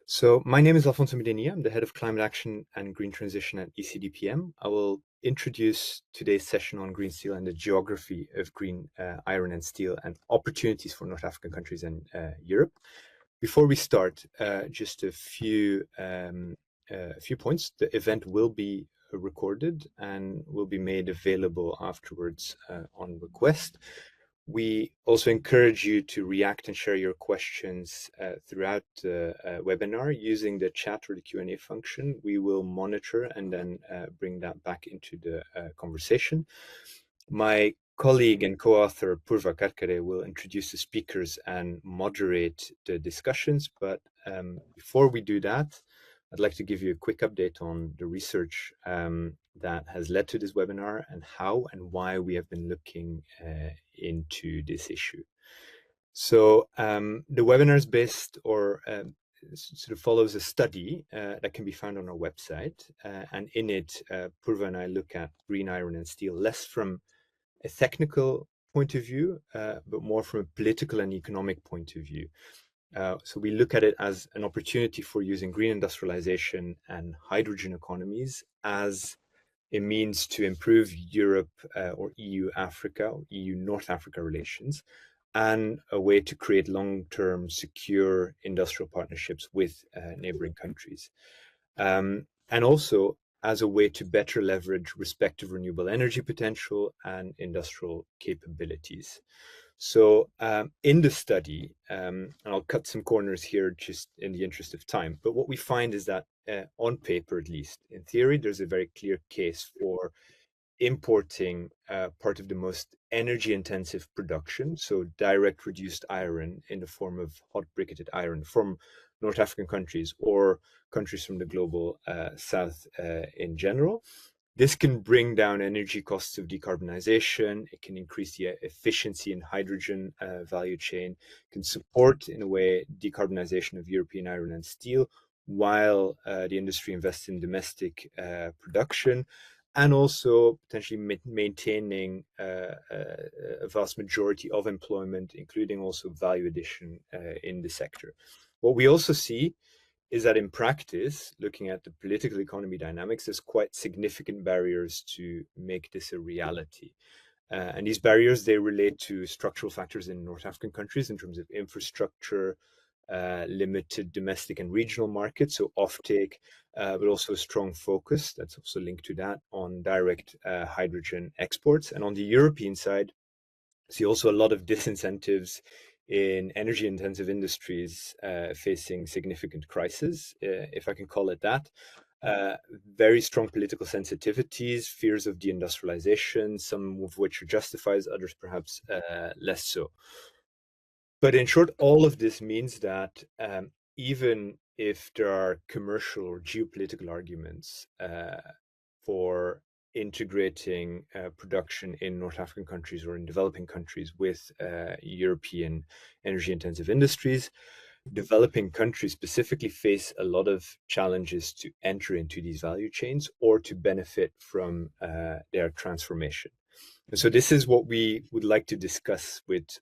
So my name is Alfonso Medina. I'm the head of climate action and green transition at ECDPM. I will introduce today's session on green steel and the geography of green iron and steel and opportunities for North African countries and Europe. Before we start, just a few points. The event will be recorded and will be made available afterwards on request. We also encourage you to react and share your questions throughout the webinar using the chat or the Q&A function. We will monitor and then bring that back into the conversation. My colleague and co-author Purva Karkare will introduce the speakers and moderate the discussions. But before we do that, I'd like to give you a quick update on the research that has led to this webinar and how and why we have been looking into this issue. So the webinar is based or sort of follows a study that can be found on our website. And in it, Purva and I look at green iron and steel less from a technical point of view, but more from a political and economic point of view. So we look at it as an opportunity for using green industrialization and hydrogen economies as a means to improve Europe or EU-Africa or EU-North Africa relations, and a way to create long-term secure industrial partnerships with neighboring countries. And also as a way to better leverage respective renewable energy potential and industrial capabilities. So in the study, and I'll cut some corners here just in the interest of time, but what we find is that on paper, at least, in theory, there's a very clear case for importing part of the most energy intensive production, so direct reduced iron in the form of hot briquetted iron from North African countries or countries from the global south in general. This can bring down energy costs of decarbonization. It can increase the efficiency in hydrogen value chain, can support, in a way, decarbonization of European iron and steel, while the industry invests in domestic production, and also potentially maintaining a vast majority of employment, including also value addition in the sector. What we also see is that in practice, looking at the political economy dynamics, there's quite significant barriers to make this a reality. And these barriers, they relate to structural factors in North African countries in terms of infrastructure, limited domestic and regional markets, so offtake, but also a strong focus, that's also linked to that, on direct hydrogen exports. And on the European side, see also a lot of disincentives in energy intensive industries facing significant crisis, if I can call it that. Very strong political sensitivities, fears of deindustrialization, some of which are justified, others perhaps less so. But in short, all of this means that even if there are commercial or geopolitical arguments for integrating production in North African countries or in developing countries with European energy-intensive industries, developing countries specifically face a lot of challenges to enter into these value chains or to benefit from their transformation. And so this is what we would like to discuss with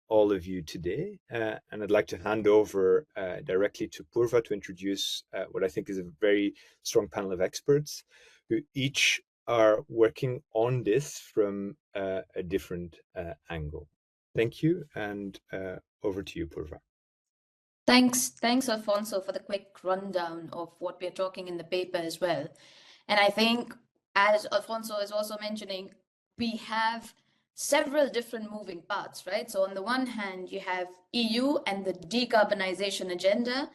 all of you today. And I'd like to hand over directly to Purva to introduce what I think is a very strong panel of experts who each are working on this from a different angle. Thank you, and over to you, Purva. Thanks, Alfonso, for the quick rundown of what we're talking in the paper as well. And I think, as Alfonso is also mentioning, we have several different moving parts, right? So on the one hand, you have EU and the decarbonization agenda.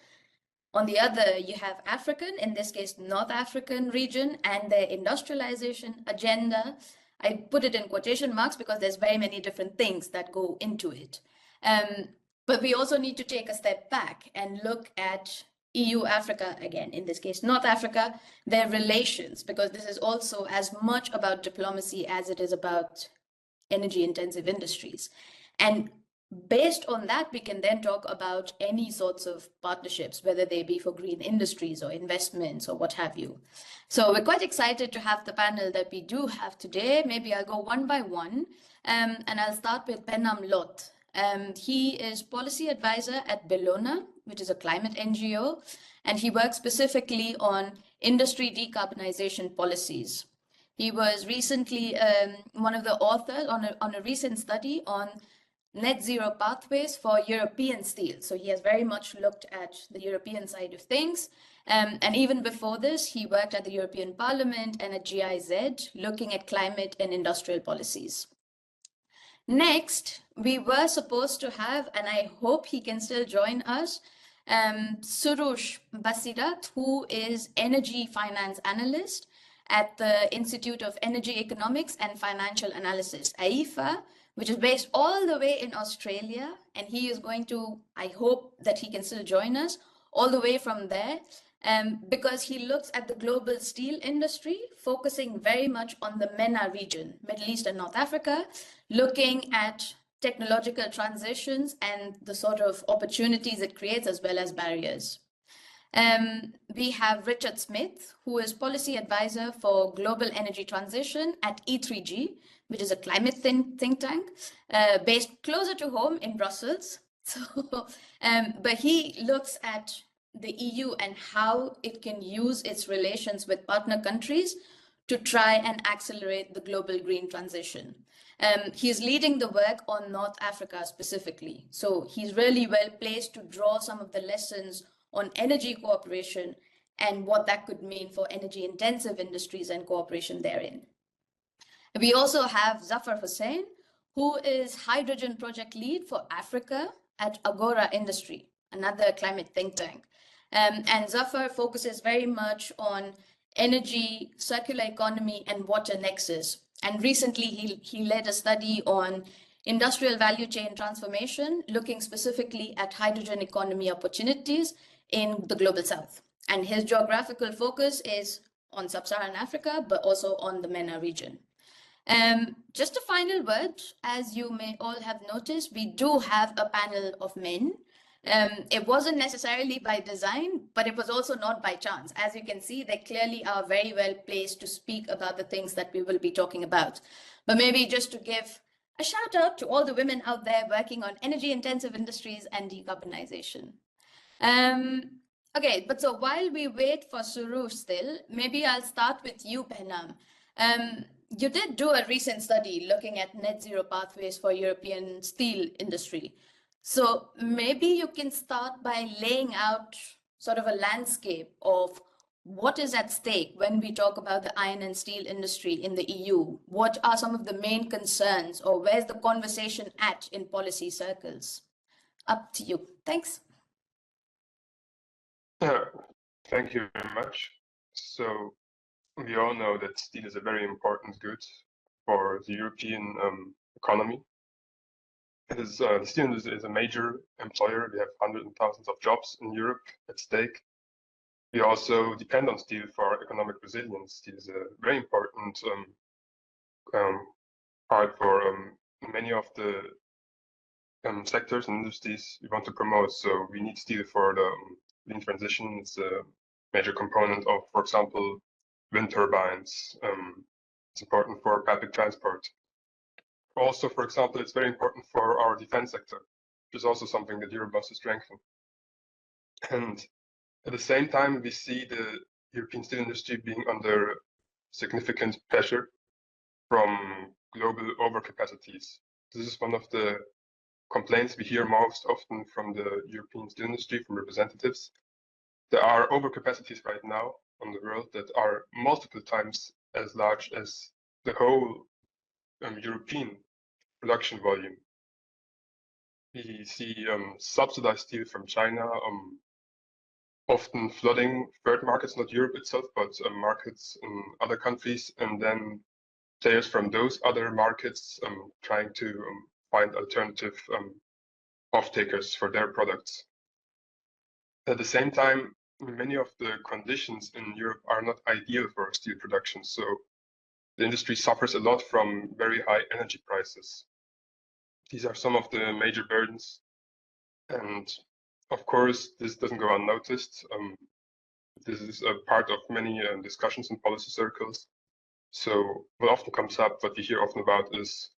On the other, you have African, in this case, North African region, and their industrialization agenda. I put it in quotation marks because there's very many different things that go into it. But we also need to take a step back and look at EU-Africa, again, in this case, North Africa, their relations, because this is also as much about diplomacy as it is about energy-intensive industries. And based on that, we can then talk about any sorts of partnerships, whether they be for green industries or investments or what have you. So we're quite excited to have the panel that we do have today. Maybe I'll go one by one, and I'll start with Penam Lot. He is policy advisor at Bellona, which is a climate NGO, and he works specifically on industry decarbonization policies. He was recently one of the authors on a recent study on net zero pathways for European steel. So he has very much looked at the European side of things. And even before this, he worked at the European Parliament and at GIZ, looking at climate and industrial policies. Next, we were supposed to have, and I hope he can still join us, Surush Basirat, who is energy finance analyst at the Institute of Energy Economics and Financial Analysis, AIFA, which is based all the way in Australia. And he is going to, I hope that he can still join us all the way from there, because he looks at the global steel industry, focusing very much on the MENA region, Middle East and North Africa, looking at technological transitions and the sort of opportunities it creates as well as barriers. We have Richard Smith, who is policy advisor for global energy transition at E3G, which is a climate think tank based closer to home in Brussels. So, but he looks at the EU and how it can use its relations with partner countries to try and accelerate the global green transition. He's leading the work on North Africa specifically. So he's really well placed to draw some of the lessons on energy cooperation and what that could mean for energy intensive industries and cooperation therein. We also have Zafar Hussain, who is hydrogen project lead for Africa at Agora Industry, another climate think tank. And Zafar focuses very much on energy, circular economy, and water nexus. And recently he led a study on industrial value chain transformation, looking specifically at hydrogen economy opportunities in the global south. And his geographical focus is on sub-Saharan Africa, but also on the MENA region. Just a final word, as you may all have noticed, we do have a panel of men. It wasn't necessarily by design, but it was also not by chance. As you can see, they clearly are very well placed to speak about the things that we will be talking about. But maybe just to give a shout out to all the women out there working on energy intensive industries and decarbonization. Okay, but so while we wait for Surush still, maybe I'll start with you, Behnam. You did do a recent study looking at net zero pathways for European steel industry. So maybe you can start by laying out sort of a landscape of what is at stake when we talk about the iron and steel industry in the EU. What are some of the main concerns, or where's the conversation at in policy circles? Up to you. Thanks. Thank you very much. So we all know that steel is a very important good for the European economy. The steel industry is a major employer. We have hundreds of thousands of jobs in Europe at stake. We also depend on steel for our economic resilience. Steel is a very important part for many of the sectors and industries we want to promote. So we need steel for the green transition. It's a major component of, for example, wind turbines. It's important for public transport. Also, for example, it's very important for our defense sector, which is also something that Europe wants to strengthen. And at the same time, we see the European steel industry being under significant pressure from global overcapacities. This is one of the complaints we hear most often from the European steel industry, from representatives. There are overcapacities right now on the world that are multiple times as large as the whole European production volume. We see subsidized steel from China often flooding third markets, not Europe itself, but markets in other countries, and then players from those other markets trying to find alternative off-takers for their products. At the same time, many of the conditions in Europe are not ideal for steel production, so the industry suffers a lot from very high energy prices. These are some of the major burdens, and of course, this doesn't go unnoticed. This is a part of many discussions in policy circles. So what often comes up, what we hear often about, is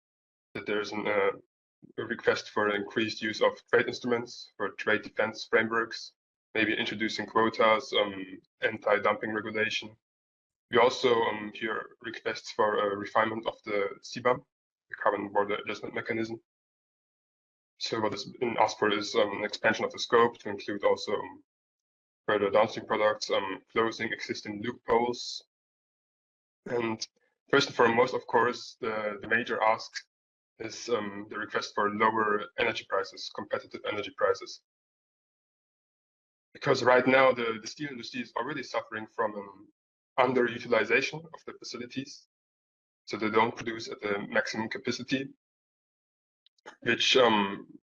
that there's an a request for increased use of trade instruments, for trade defense frameworks, maybe introducing quotas, anti-dumping regulation. We also hear requests for a refinement of the CBAM, the Carbon Border Adjustment Mechanism. So what is being asked for is an expansion of the scope to include also further downstream products, closing existing loopholes. And first and foremost, of course, the major ask is the request for lower energy prices, competitive energy prices. Because right now the steel industry is already suffering from underutilization of the facilities. So they don't produce at the maximum capacity, which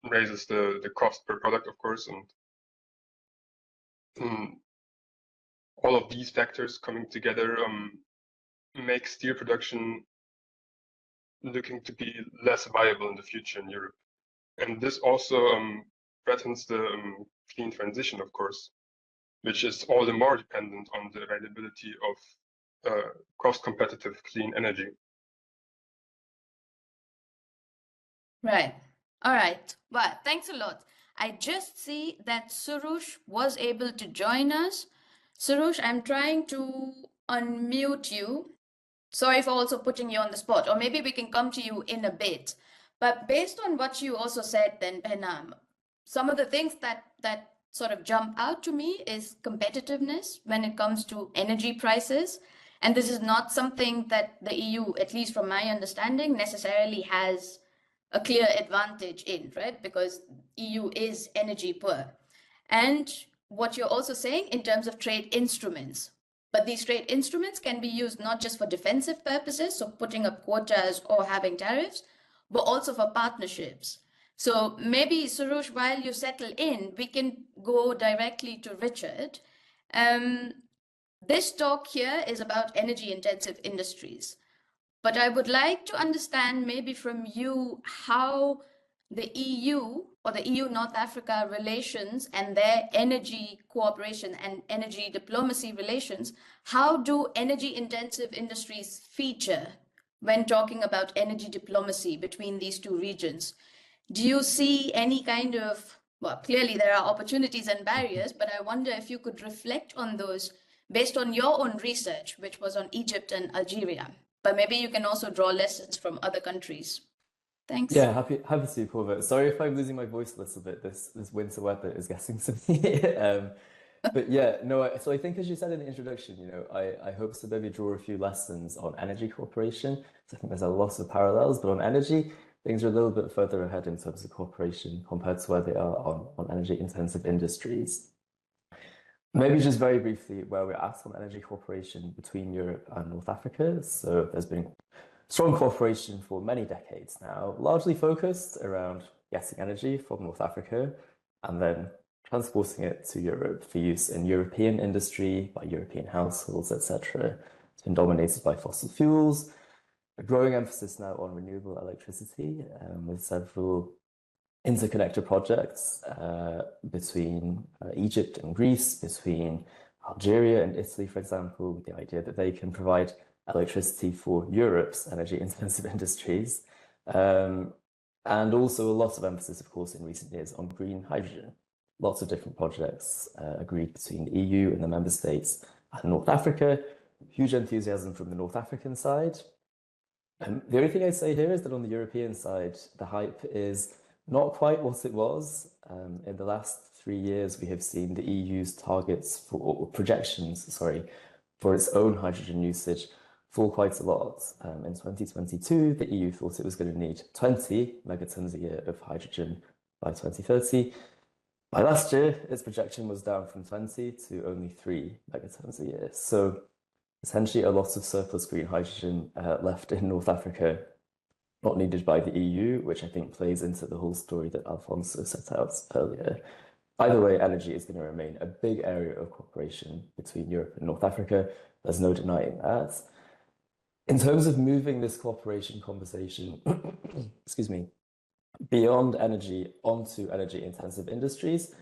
raises the cost per product, of course. And all of these factors coming together make steel production looking to be less viable in the future in Europe. And this also threatens the clean transition, of course, which is all the more dependent on the availability of cost-competitive clean energy. Right. All right. Well, thanks a lot. I just see that Surush was able to join us. Surush, I'm trying to unmute you. Sorry for also putting you on the spot, or maybe we can come to you in a bit. But based on what you also said then, Benham, some of the things that sort of jump out to me is competitiveness when it comes to energy prices. And this is not something that the EU, at least from my understanding, necessarily has a clear advantage in, right? Because EU is energy poor. And what you're also saying in terms of trade instruments, but these trade instruments can be used not just for defensive purposes, so putting up quotas or having tariffs, but also for partnerships. So maybe, Surush, while you settle in, we can go directly to Richard. This talk here is about energy intensive industries. But I would like to understand maybe from you how the EU or the EU-North Africa relations and their energy cooperation and energy diplomacy relations, how do energy-intensive industries feature when talking about energy diplomacy between these two regions? Do you see any kind of, well, clearly there are opportunities and barriers, but I wonder if you could reflect on those based on your own research, which was on Egypt and Algeria. But maybe you can also draw lessons from other countries. Thanks. Yeah, happy to, Paul. Sorry if I'm losing my voice a little bit. This winter weather is getting to me. But yeah, no. So I think, as you said in the introduction, I hope to maybe draw a few lessons on energy cooperation. So I think there's a lot of parallels, but on energy, things are a little bit further ahead in terms of cooperation compared to where they are on energy-intensive industries. Maybe just very briefly where we're at on energy cooperation between Europe and North Africa. So there's been strong cooperation for many decades now, largely focused around getting energy from North Africa and then transporting it to Europe for use in European industry, by European households, etc. It's been dominated by fossil fuels, a growing emphasis now on renewable electricity, with several interconnector projects between Egypt and Greece, between Algeria and Italy, for example, with the idea that they can provide electricity for Europe's energy-intensive industries. And also a lot of emphasis, of course, in recent years on green hydrogen. Lots of different projects agreed between the EU and the member states and North Africa. Huge enthusiasm from the North African side. The only thing I'd say here is that on the European side, the hype is not quite what it was. In the last 3 years, we have seen the EU's targets or projections, for its own hydrogen usage fall quite a lot. In 2022, the EU thought it was going to need 20 megatons a year of hydrogen by 2030. By last year, its projection was down from 20 to only 3 megatons a year. So essentially a lot of surplus green hydrogen left in North Africa, not needed by the EU, which I think plays into the whole story that Alfonso set out earlier. Either way, energy is going to remain a big area of cooperation between Europe and North Africa. There's no denying that. In terms of moving this cooperation conversation, excuse me, beyond energy onto energy-intensive industries,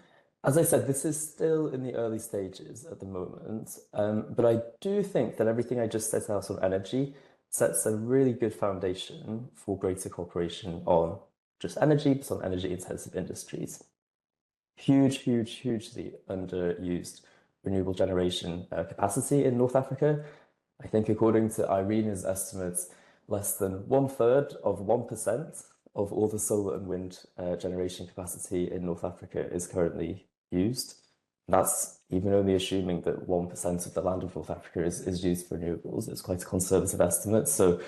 as I said, this is still in the early stages at the moment, but I do think that everything I just set out on energy sets a really good foundation for greater cooperation on just energy, but on energy-intensive industries. Hugely underused renewable generation capacity in North Africa. I think according to Irene's estimates, less than 1/3 of 1% of all the solar and wind generation capacity in North Africa is currently used. That's even only assuming that 1% of the land of North Africa is used for renewables. It's quite a conservative estimate. So,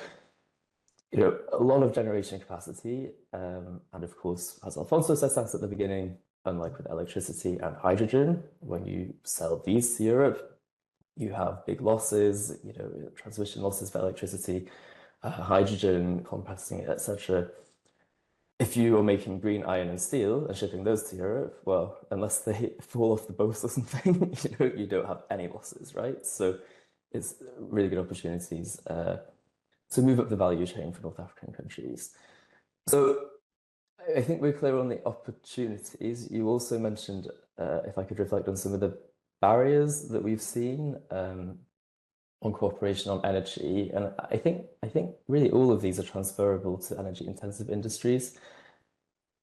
you know, a lot of generation capacity. And of course, as Alfonso said at the beginning, unlike with electricity and hydrogen, when you sell these to Europe, you have big losses, you know, transmission losses for electricity, hydrogen, compressing it, etc. If you are making green iron and steel and shipping those to Europe, well, unless they fall off the boat or something, you don't have any losses, right? So it's really good opportunities to move up the value chain for North African countries. So I think we're clear on the opportunities. You also mentioned, if I could reflect on some of the barriers that we've seen on cooperation on energy, and I think really all of these are transferable to energy-intensive industries.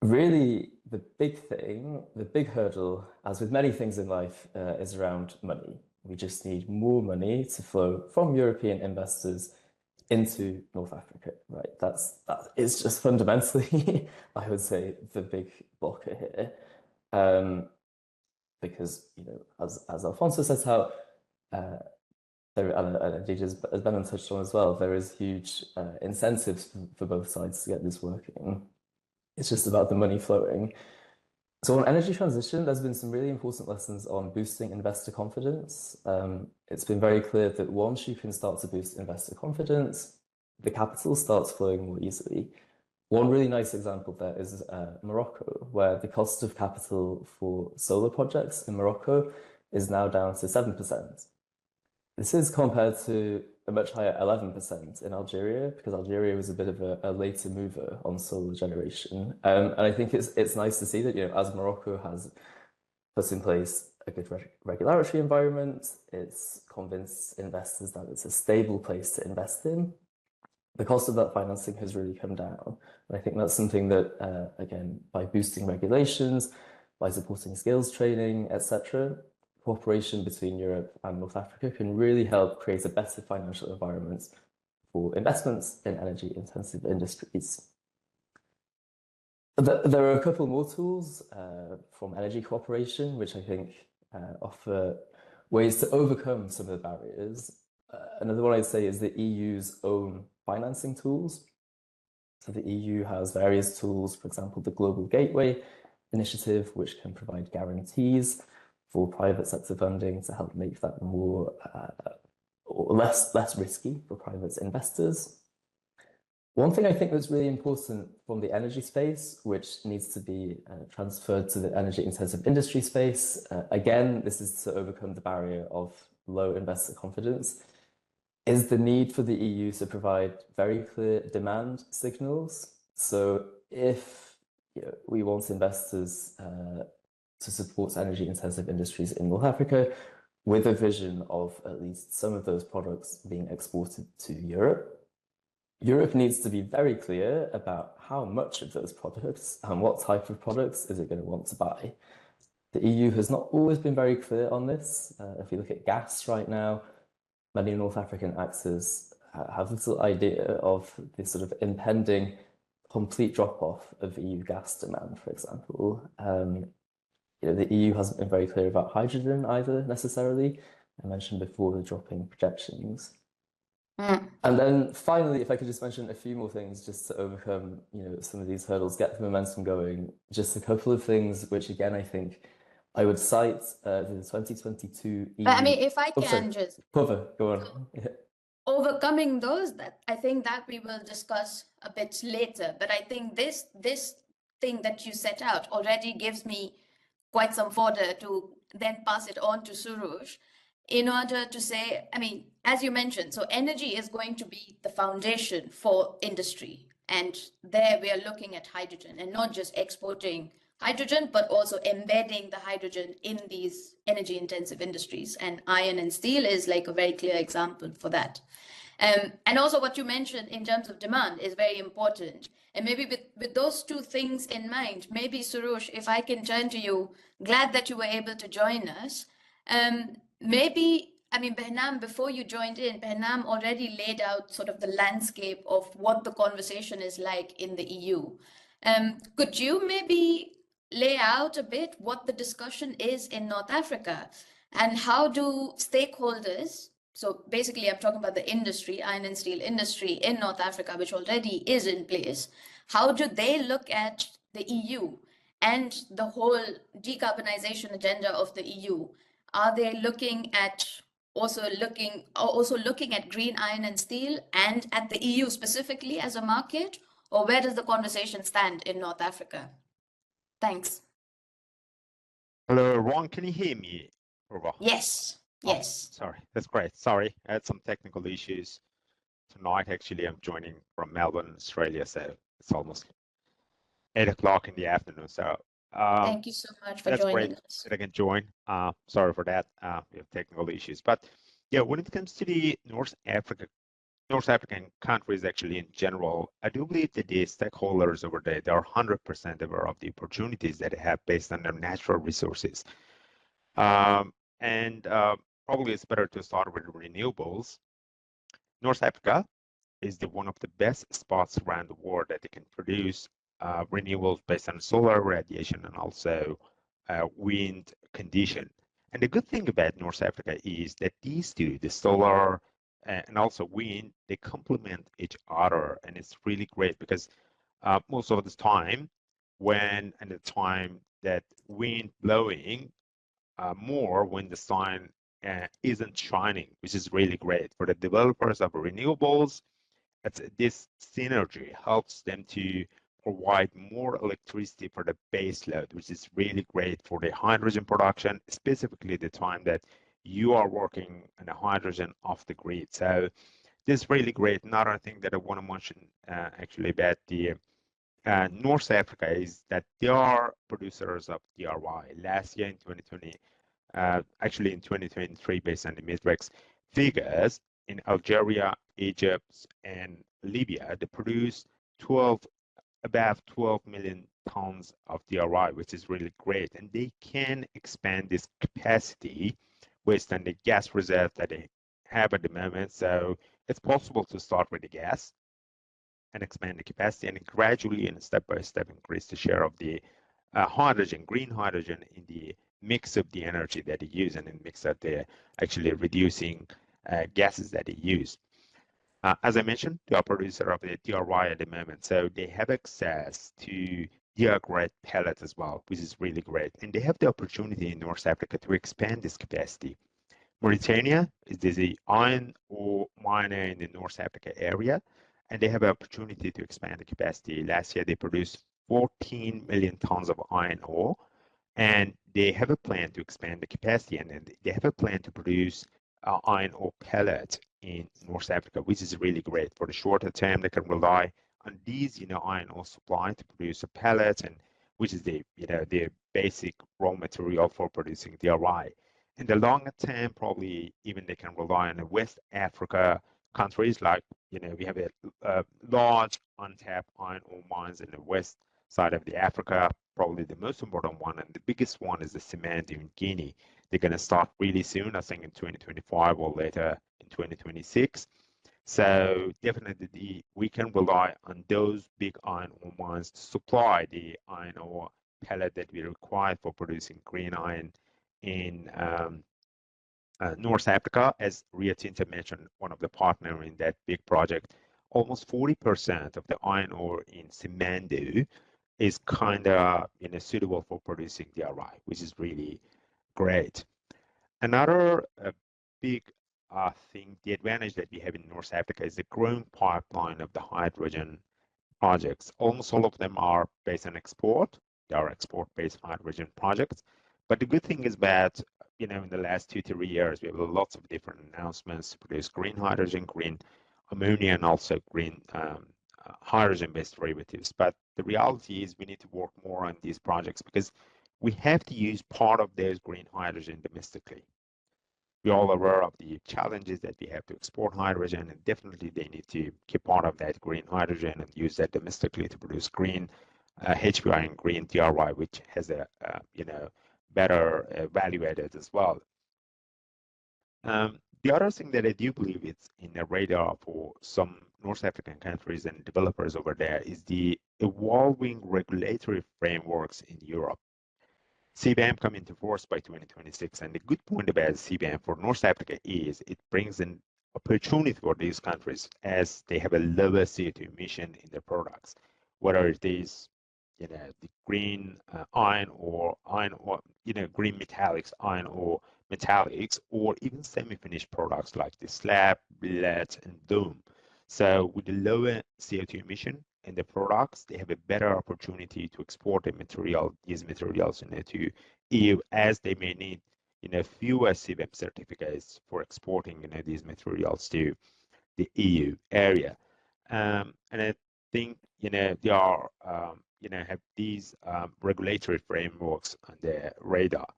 Really, the big thing, the big hurdle, as with many things in life, is around money. We just need more money to flow from European investors into North Africa, right? That is just fundamentally, I would say, the big blocker here, because, you know, as Alfonso says, how and as Benon touched on as well, there is huge incentives for both sides to get this working. It's just about the money flowing. So on energy transition, there's been some really important lessons on boosting investor confidence. It's been very clear that once you can start to boost investor confidence, the capital starts flowing more easily. One really nice example there is Morocco, where the cost of capital for solar projects in Morocco is now down to 7%. This is compared to a much higher 11% in Algeria, because Algeria was a bit of a later mover on solar generation. And I think it's nice to see that, you know, as Morocco has put in place a good regulatory environment, it's convinced investors that it's a stable place to invest in. The cost of that financing has really come down. And I think that's something that, again, by boosting regulations, by supporting skills training, etc., cooperation between Europe and North Africa can really help create a better financial environment for investments in energy-intensive industries. There are a couple more tools from energy cooperation, which I think offer ways to overcome some of the barriers. Another one I'd say is the EU's own financing tools. So the EU has various tools, for example, the Global Gateway Initiative, which can provide guarantees for private sector funding to help make that more or less risky for private investors. One thing I think that's really important from the energy space, which needs to be transferred to the energy-intensive industry space, again, this is to overcome the barrier of low investor confidence, is the need for the EU to provide very clear demand signals. So if we want investors to support energy-intensive industries in North Africa with a vision of at least some of those products being exported to Europe, Europe needs to be very clear about how much of those products and what type of products is it going to want to buy. The EU has not always been very clear on this. If you look at gas right now, many North African actors have little idea of this sort of impending complete drop-off of EU gas demand, for example. The EU hasn't been very clear about hydrogen either, necessarily. I mentioned before the dropping projections. And then finally, if I could just mention a few more things just to overcome, some of these hurdles, get the momentum going. Just a couple of things, which again, I think I would cite the 2022 EU. But I mean, if I can just cover, go on. Yeah. Overcoming those, that I think that we will discuss a bit later. But I think this thing that you set out already gives me quite some fodder to then pass it on to Suruj in order to say, I mean, as you mentioned, so energy is going to be the foundation for industry. And there we are looking at hydrogen and not just exporting hydrogen, but also embedding the hydrogen in these energy intensive industries. And iron and steel is like a very clear example for that. And also what you mentioned in terms of demand is very important. And maybe with those two things in mind, maybe Surush, if I can turn to you, glad that you were able to join us. Maybe, I mean, Behnam, before you joined in, Behnam already laid out sort of the landscape of what the conversation is like in the EU. Could you maybe lay out a bit what the discussion is in North Africa, and how do stakeholders, so basically I'm talking about the industry, iron and steel industry in North Africa, which already is in place, how do they look at the EU and the whole decarbonization agenda of the EU? Are they looking at also looking at green iron and steel and at the EU specifically as a market, or where does the conversation stand in North Africa? Thanks. Hello, everyone. Can you hear me? Yes. Yes. Sorry, that's great. Sorry, I had some technical issues tonight. Actually, I'm joining from Melbourne, Australia, so it's almost 8 o'clock in the afternoon. So thank you so much for joining us. That I can join. Sorry for that. We have technical issues, but yeah, when it comes to the North African countries, actually in general, I do believe that the stakeholders over there, they are 100% aware of the opportunities that they have based on their natural resources. Probably it's better to start with renewables. North Africa is one of the best spots around the world that they can produce renewables based on solar radiation and also wind condition. And the good thing about North Africa is that these two, the solar and also wind, they complement each other, and it's really great because most of the time, the time that wind blowing more when the sun isn't shining, which is really great for the developers of renewables. This synergy helps them to provide more electricity for the base load, which is really great for the hydrogen production, specifically the time that you are working on the hydrogen off the grid. So this is really great. Another thing that I want to mention actually about the North Africa is that they are producers of DRY. Last year in 2020, actually in 2023, based on the Midrex figures, in Algeria, Egypt, and Libya, they produced about 12 million tons of DRI, which is really great. And they can expand this capacity based on the gas reserve that they have at the moment. So it's possible to start with the gas and expand the capacity and gradually and step by step increase the share of the hydrogen, green hydrogen in the mix of the energy that they use, and in mix that they're actually reducing gases that they use. As I mentioned, they are producer of the DRY at the moment, so they have access to DR-grade pellets as well, which is really great. And they have the opportunity in North Africa to expand this capacity. Mauritania is the iron ore miner in the North Africa area, and they have an opportunity to expand the capacity. Last year, they produced 14 million tons of iron ore, and they have a plan to expand the capacity, and they have a plan to produce iron ore pellets in North Africa, which is really great. For the shorter term, they can rely on these, iron ore supply to produce a pellet, and which is the basic raw material for producing DRI. In the longer term, probably even they can rely on the West Africa countries, like we have a large untapped iron ore mines in the west side of the Africa. Probably the most important one and the biggest one is the Simandou in Guinea. They're going to start really soon, I think in 2025 or later in 2026. So definitely we can rely on those big iron ore mines to supply the iron ore pellet that we require for producing green iron in North Africa. As Rio Tinto mentioned, one of the partners in that big project, almost 40% of the iron ore in Simandou is kind of suitable for producing DRI, which is really great. Another big thing, the advantage that we have in North Africa is the growing pipeline of the hydrogen projects. Almost all of them are based on export. They are export-based hydrogen projects. But the good thing is that, in the last 2 to 3 years, we have lots of different announcements to produce green hydrogen, green ammonia, and also green hydrogen-based derivatives. But the reality is we need to work more on these projects because we have to use part of those green hydrogen domestically. we're all aware of the challenges that we have to export hydrogen, and definitely they need to keep part of that green hydrogen and use that domestically to produce green HPI and green DRI, which has a better value added as well. The other thing that I do believe is in the radar for some North African countries and developers over there is the evolving regulatory frameworks in Europe. CBAM come into force by 2026, and the good point about CBAM for North Africa is it brings an opportunity for these countries as they have a lower CO2 emission in their products, whether it is the green iron or green metallics, iron ore metallics, or even semi-finished products like the slab, billet, and dome. So with the lower CO2 emission in the products, they have a better opportunity to export these materials to EU, as they may need fewer CBAM certificates for exporting these materials to the EU area. And I think they are have these regulatory frameworks on their radar.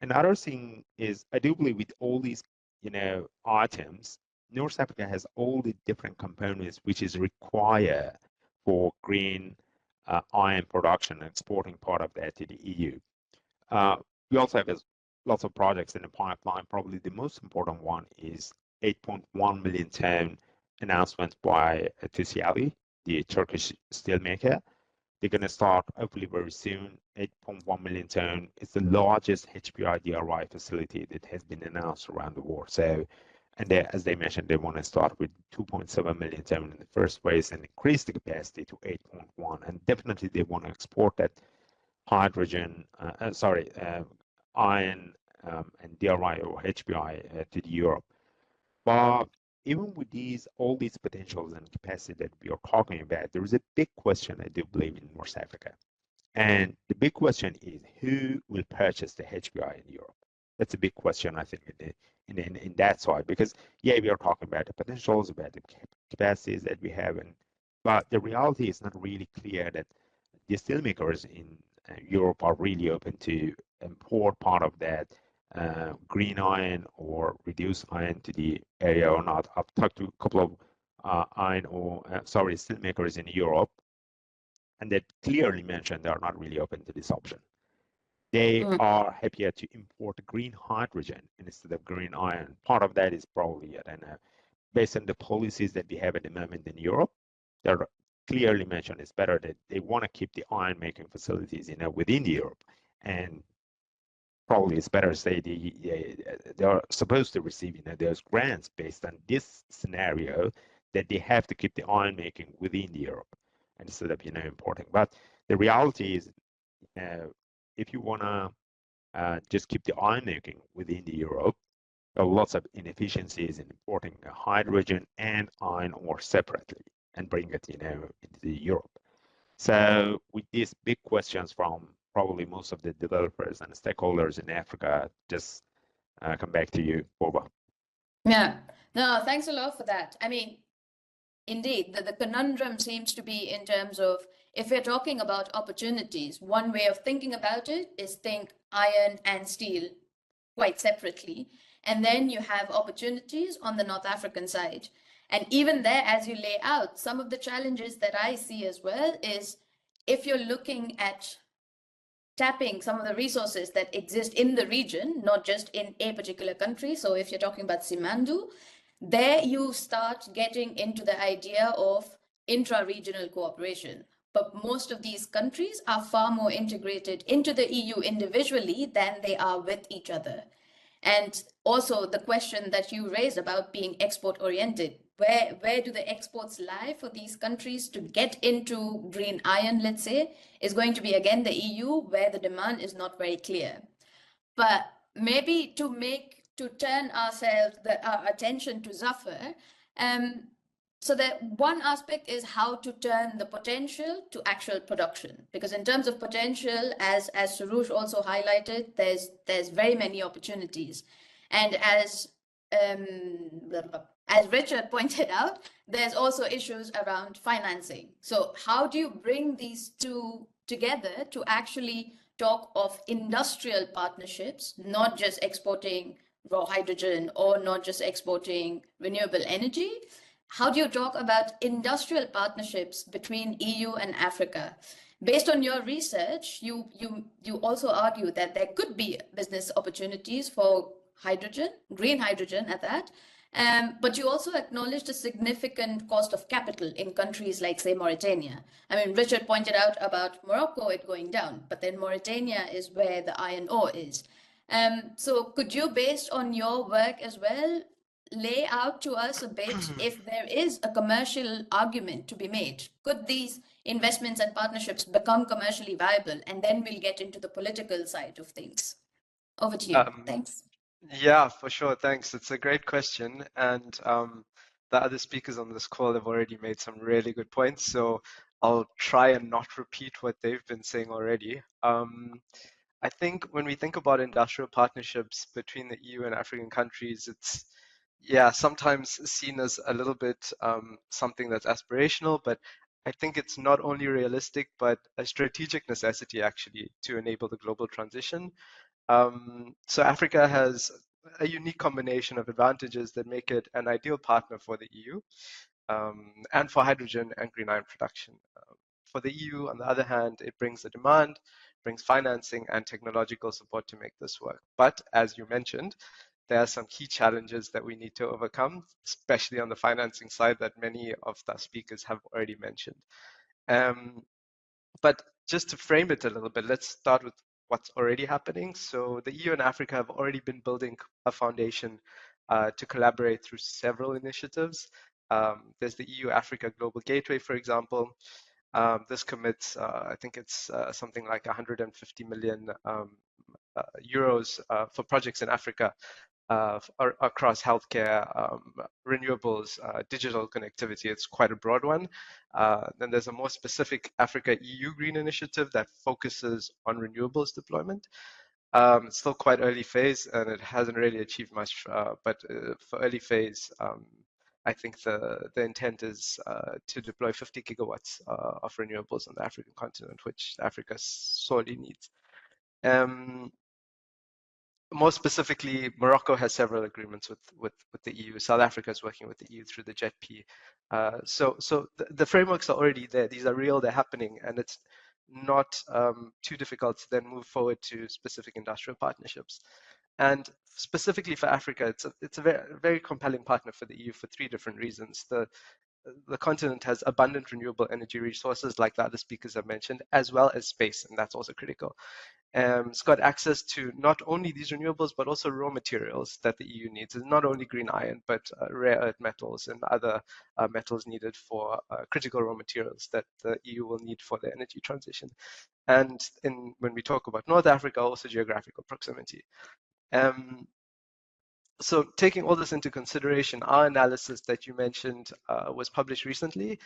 Another thing is, I do believe with all these items, North Africa has all the different components which is required for green iron production and exporting part of that to the EU. We also have lots of projects in the pipeline. Probably the most important one is 8.1 million ton announcement by Tusiali, the Turkish steelmaker. They're going to start hopefully very soon. 8.1 million ton. It's the largest HPI DRI facility that has been announced around the world. So, and as they mentioned, they want to start with 2.7 million ton in the first phase and increase the capacity to 8.1. And definitely they want to export that hydrogen, iron and DRI or HPI to Europe. But even with all these potentials and capacity that we are talking about, there is a big question, I do believe, in North Africa. And the big question is, who will purchase the HPI in Europe? That's a big question, I think, in that side. Because, yeah, we are talking about the potentials, about the capacities that we have, but the reality is not really clear that the steelmakers in Europe are really open to import part of that green iron or reduced iron to the area or not. I've talked to a couple of steelmakers in Europe, and they clearly mentioned they are not really open to this option. They are happier to import green hydrogen instead of green iron. Part of that is probably, I don't know, based on the policies that we have at the moment in Europe, they're clearly mentioned it's better that they want to keep the iron making facilities within Europe, and probably it's better to say they are supposed to receive those grants based on this scenario, that they have to keep the iron making within Europe instead of importing. But the reality is, if you want to just keep the iron making within the Europe, there are lots of inefficiencies in importing hydrogen and iron ore separately and bring it into Europe. So with these big questions from probably most of the developers and stakeholders in Africa, just come back to you, Boba. Yeah, no, thanks a lot for that. I mean, indeed, the conundrum seems to be in terms of, if we're talking about opportunities, one way of thinking about it is think iron and steel quite separately. And then you have opportunities on the North African side. And even there, as you lay out, some of the challenges that I see as well is, if you're looking at tapping some of the resources that exist in the region, not just in a particular country. So if you're talking about Simandu, there you start getting into the idea of intra-regional cooperation. But most of these countries are far more integrated into the EU individually than they are with each other. And also the question that you raised about being export-oriented, where do the exports lie for these countries to get into green iron, let's say, is going to be, again, the EU, where the demand is not very clear. But maybe to turn our attention to Zafar, so that one aspect is how to turn the potential to actual production. Because in terms of potential, as Surush also highlighted, there's very many opportunities. And as Richard pointed out, there's also issues around financing. So how do you bring these two together to actually talk of industrial partnerships, not just exporting raw hydrogen or not just exporting renewable energy? How do you talk about industrial partnerships between EU and Africa? Based on your research, you also argue that there could be business opportunities for hydrogen, green hydrogen at that, but you also acknowledged a significant cost of capital in countries like, say, Mauritania. I mean, Richard pointed out about Morocco, it going down, but then Mauritania is where the iron ore is. So could you, based on your work as well, lay out to us a bit if there is a commercial argument to be made? Could these investments and partnerships become commercially viable? And then we'll get into the political side of things. Over to you. Thanks. Yeah, for sure. Thanks. It's a great question. And the other speakers on this call have already made some really good points. So I'll try and not repeat what they've been saying already. I think when we think about industrial partnerships between the EU and African countries, it's, yeah, sometimes seen as a little bit something that's aspirational, but I think it's not only realistic, but a strategic necessity actually to enable the global transition. So Africa has a unique combination of advantages that make it an ideal partner for the EU and for hydrogen and green iron production. For the EU, on the other hand, it brings the demand, brings financing and technological support to make this work. But as you mentioned, there are some key challenges that we need to overcome, especially on the financing side that many of the speakers have already mentioned. But just to frame it a little bit, let's start with what's already happening. So the EU and Africa have already been building a foundation to collaborate through several initiatives. There's the EU-Africa Global Gateway, for example. This commits, I think it's something like 150 million euros for projects in Africa across healthcare, renewables, digital connectivity. It's quite a broad one. Then there's a more specific Africa EU Green Initiative that focuses on renewables deployment. It's still quite early phase and it hasn't really achieved much, but for early phase, I think the intent is to deploy 50 gigawatts of renewables on the African continent, which Africa sorely needs. More specifically, Morocco has several agreements with the EU. South Africa is working with the EU through the JETP. So the frameworks are already there. These are real, they're happening, and it's not too difficult to then move forward to specific industrial partnerships. And specifically for Africa, it's a very compelling partner for the EU for three different reasons. The continent has abundant renewable energy resources, like the other speakers have mentioned, as well as space, and that's also critical. It's got access to not only these renewables, but also raw materials that the EU needs. It's not only green iron, but rare earth metals and other metals needed for critical raw materials that the EU will need for the energy transition. And when we talk about North Africa, also geographical proximity. So taking all this into consideration, our analysis that you mentioned was published recently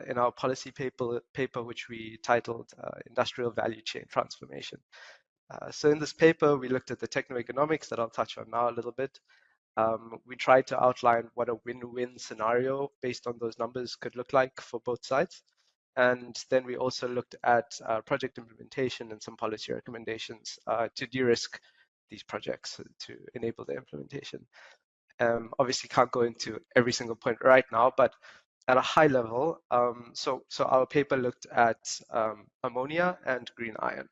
in our policy paper, which we titled Industrial Value Chain Transformation. So in this paper, we looked at the techno-economics that I'll touch on now a little bit. We tried to outline what a win-win scenario based on those numbers could look like for both sides. And then we also looked at project implementation and some policy recommendations to de-risk these projects to enable the implementation. Obviously can't go into every single point right now, but at a high level, so our paper looked at ammonia and green iron.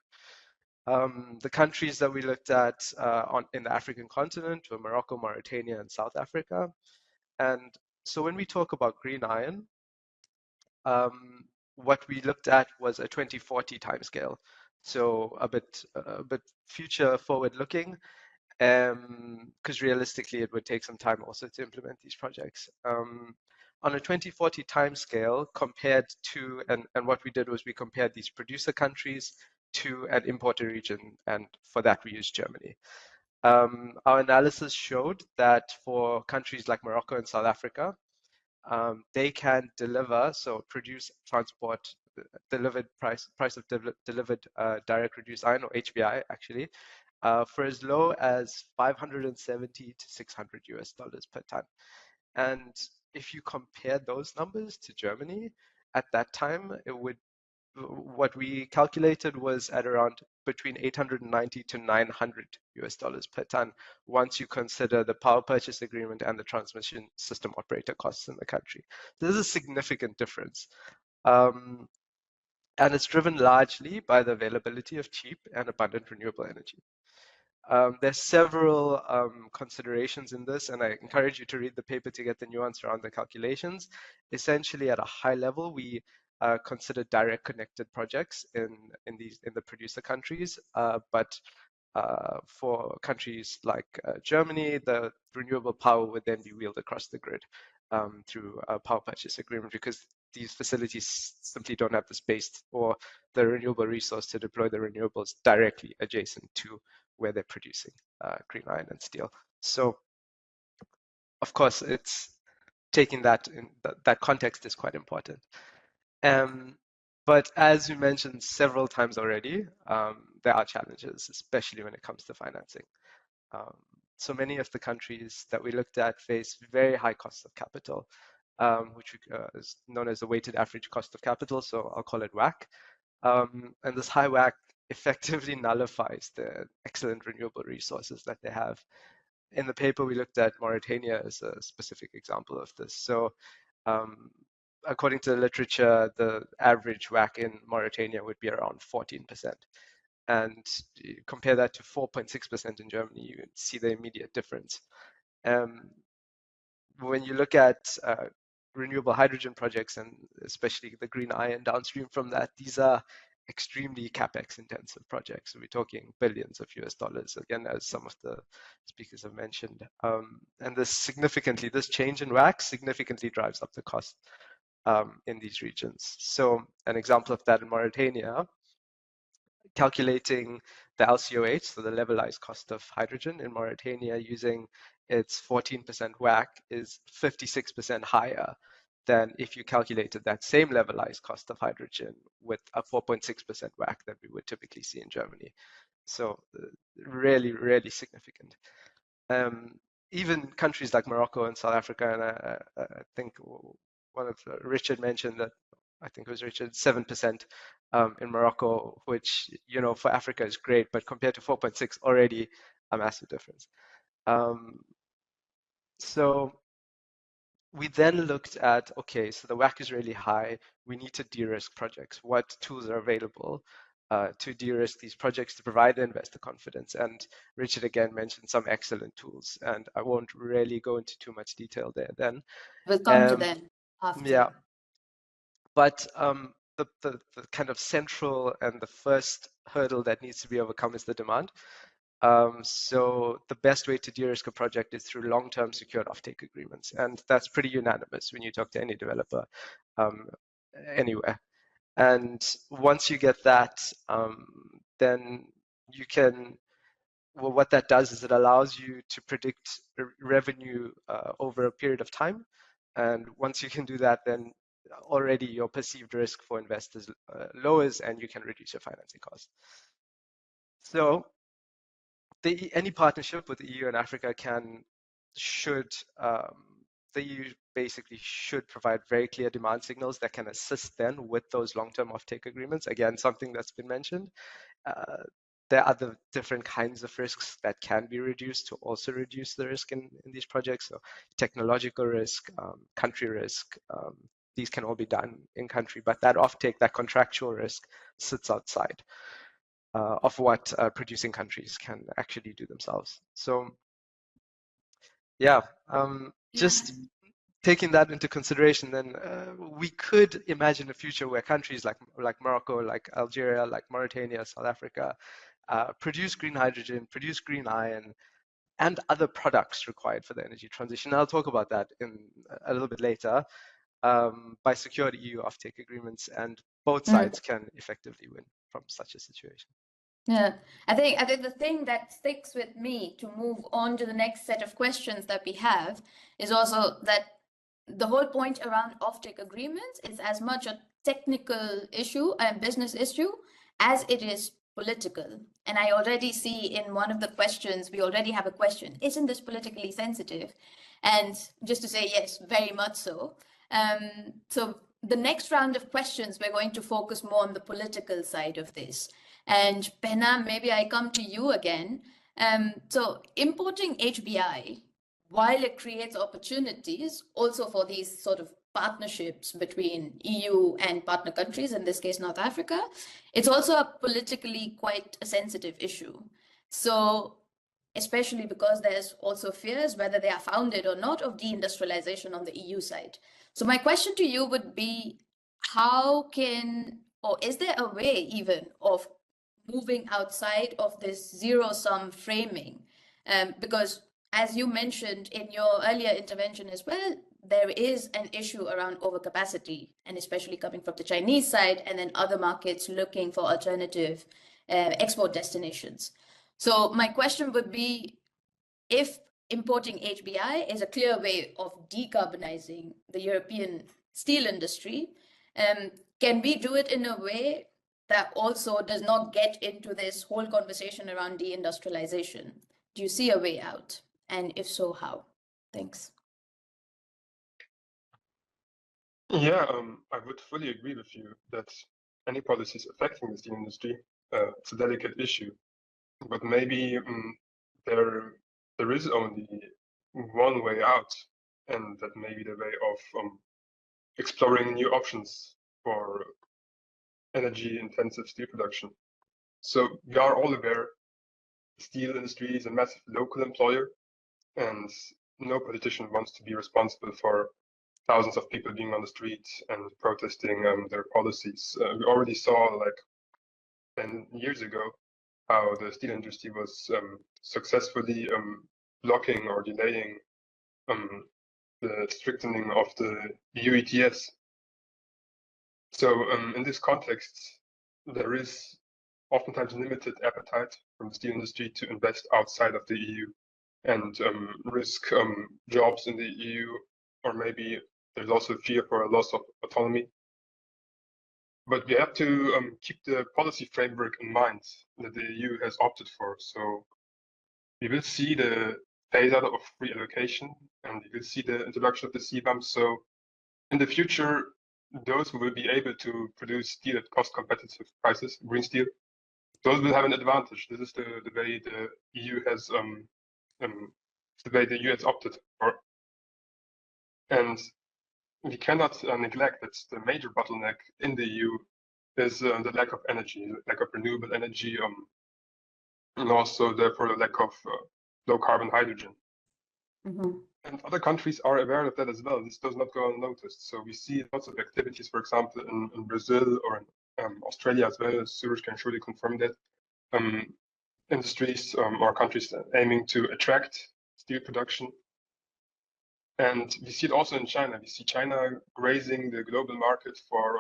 The countries that we looked at in the African continent were Morocco, Mauritania, and South Africa. And so when we talk about green iron, what we looked at was a 2040 timescale, so a bit future forward looking, because realistically it would take some time also to implement these projects. On a 2040 timescale, compared to, and what we did was we compared these producer countries to an importer region, and for that we used Germany. Our analysis showed that for countries like Morocco and South Africa, they can deliver, so produce, transport, delivered price of delivered direct reduced iron, or HBI actually, for as low as 570 to 600 US dollars per ton. And if you compare those numbers to Germany, at that time, it would what we calculated was at around between 890 to 900 US dollars per ton once you consider the power purchase agreement and the transmission system operator costs in the country. There's a significant difference. And it's driven largely by the availability of cheap and abundant renewable energy. There's several considerations in this, and I encourage you to read the paper to get the nuance around the calculations. Essentially, at a high level, we consider direct connected projects in the producer countries, but for countries like Germany, the renewable power would then be wheeled across the grid through a power purchase agreement, because these facilities simply don't have the space or the renewable resource to deploy the renewables directly adjacent to where they're producing green iron and steel. So, of course, it's taking that in that context is quite important. But as you mentioned several times already, there are challenges, especially when it comes to financing. So many of the countries that we looked at face very high costs of capital, which is known as the weighted average cost of capital, so I'll call it WACC. And this high WACC effectively nullifies the excellent renewable resources that they have. In the paper, we looked at Mauritania as a specific example of this. So according to the literature, the average WACC in Mauritania would be around 14%. And you compare that to 4.6% in Germany, you see the immediate difference. When you look at renewable hydrogen projects, and especially the green iron downstream from that, these are extremely capex intensive projects. So we're talking billions of US dollars, again, as some of the speakers have mentioned. And this change in WACC significantly drives up the cost in these regions. So an example of that in Mauritania, calculating the LCOH, so the levelized cost of hydrogen in Mauritania using its 14% WACC is 56% higher than if you calculated that same levelized cost of hydrogen with a 4.6% WACC that we would typically see in Germany. So really, really significant. Even countries like Morocco and South Africa, and I think one of Richard mentioned that, I think it was Richard, 7% in Morocco, which, you know, for Africa is great, but compared to 4.6, already a massive difference. So we then looked at, okay, so the WACC is really high. We need to de-risk projects. What tools are available to de-risk these projects to provide the investor confidence? And Richard again mentioned some excellent tools, and I won't really go into too much detail there then. We'll come to them after. Yeah. But the kind of central and the first hurdle that needs to be overcome is the demand. So the best way to de-risk a project is through long-term secured offtake agreements. And that's pretty unanimous when you talk to any developer anywhere. And once you get that, then you can, well, what that does is it allows you to predict revenue over a period of time. And once you can do that, then already your perceived risk for investors lowers, and you can reduce your financing costs. So any partnership with the EU and Africa the EU basically should provide very clear demand signals that can assist then with those long-term offtake agreements. Again, something that's been mentioned. There are the different kinds of risks that can be reduced to also reduce the risk in these projects. So technological risk, country risk, these can all be done in country, but that offtake, that contractual risk sits outside of what producing countries can actually do themselves. So yeah, just taking that into consideration, then we could imagine a future where countries like Morocco, like Algeria, like Mauritania, South Africa, produce green hydrogen, produce green iron, and other products required for the energy transition. I'll talk about that in a little bit later, by secured EU offtake agreements, and both sides can effectively win from such a situation. Yeah, I think the thing that sticks with me to move on to the next set of questions that we have is also that the whole point around offtake agreements is as much a technical issue and business issue as it is political. And I already see in one of the questions, we already have a question, isn't this politically sensitive? And just to say, yes, very much so. So the next round of questions, we're going to focus more on the political side of this. And Behnam, maybe I come to you again. So importing HBI, while it creates opportunities also for these sort of partnerships between EU and partner countries, in this case, North Africa, it's also a politically quite a sensitive issue. So especially because there's also fears, whether they are founded or not, of deindustrialization on the EU side. So my question to you would be, how can, or is there a way even of moving outside of this zero-sum framing? Because as you mentioned in your earlier intervention as well, there is an issue around overcapacity, and especially coming from the Chinese side, and then other markets looking for alternative export destinations. So my question would be, if importing HBI is a clear way of decarbonizing the European steel industry, can we do it in a way that also does not get into this whole conversation around deindustrialization? Do you see a way out? And if so, how? Thanks. Yeah, I would fully agree with you that any policies affecting the steel industry, it's a delicate issue. But maybe there is only one way out, and that may be the way of exploring new options for energy-intensive steel production. So we are all aware the steel industry is a massive local employer, and no politician wants to be responsible for thousands of people being on the street and protesting their policies. We already saw, like 10 years ago, how the steel industry was successfully blocking or delaying the strengthening of the EU ETS. So in this context, there is oftentimes limited appetite from the steel industry to invest outside of the EU and risk jobs in the EU, or maybe there's also fear for a loss of autonomy. But we have to keep the policy framework in mind that the EU has opted for. So we will see the phase out of free allocation, and we will see the introduction of the CBAM. So in the future, those who will be able to produce steel at cost competitive prices, green steel, those will have an advantage. This is the way the EU has opted for. And we cannot neglect that the major bottleneck in the EU is the lack of energy, lack of renewable energy, and also therefore the lack of low carbon hydrogen. Mm-hmm. And other countries are aware of that as well. This does not go unnoticed. So we see lots of activities, for example, in Brazil or in Australia as well. Suraj can surely confirm that. Industries or countries aiming to attract steel production. And we see it also in China. We see China grazing the global market for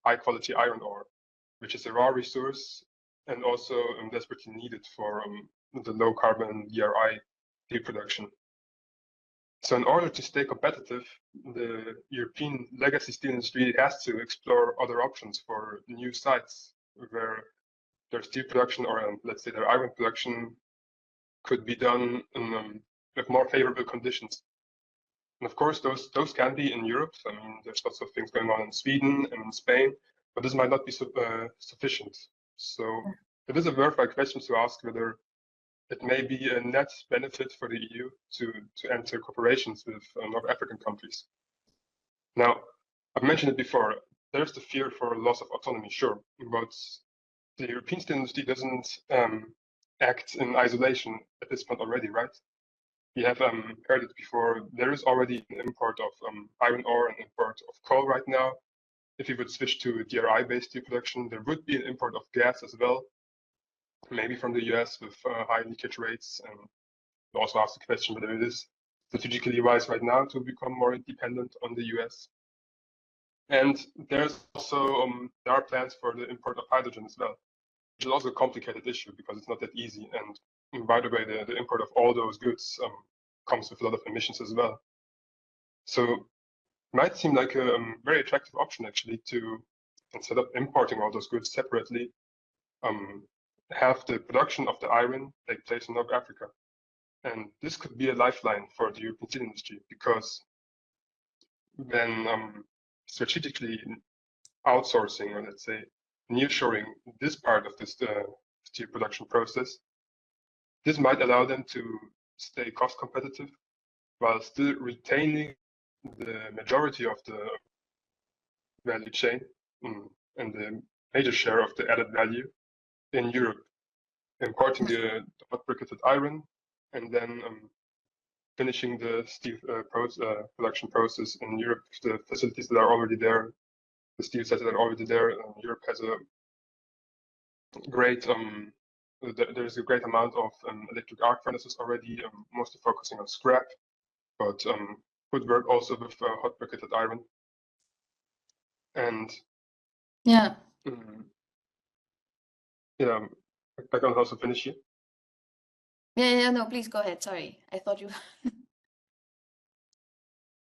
high quality iron ore, which is a raw resource and also desperately needed for the low carbon DRI steel production. So in order to stay competitive, the European legacy steel industry has to explore other options for new sites where their steel production, or let's say their iron production, could be done in, with more favorable conditions. And of course, those can be in Europe. I mean, there's lots of things going on in Sweden and in Spain, but this might not be sufficient. So it is a worthwhile question to ask whether it may be a net benefit for the EU to enter cooperations with North African countries. Now, I've mentioned it before, there's the fear for loss of autonomy, sure, but the European steel industry doesn't act in isolation at this point already, right? We have heard it before. There is already an import of iron ore and import of coal right now. If we would switch to DRI-based steel production, there would be an import of gas as well, maybe from the US with high leakage rates. And also ask the question whether it is strategically wise right now to become more dependent on the US. And there's also there are plans for the import of hydrogen as well, which is also a complicated issue because it's not that easy. And by the way, the import of all those goods comes with a lot of emissions as well. So it might seem like a very attractive option actually to, instead of importing all those goods separately, have the production of the iron take place in North Africa. And this could be a lifeline for the European steel industry, because when strategically outsourcing, or let's say nearshoring this part of this steel production process, this might allow them to stay cost competitive while still retaining the majority of the value chain and the major share of the added value in Europe, importing the hot briquetted iron and then finishing the steel production process in Europe. The facilities that are already there, the steel sets that are already there. Europe has a great there's a great amount of electric arc furnaces already, mostly focusing on scrap, but could work also with hot briquetted iron. And yeah, yeah, I can also finish here. yeah, no, please go ahead. Sorry, I thought you.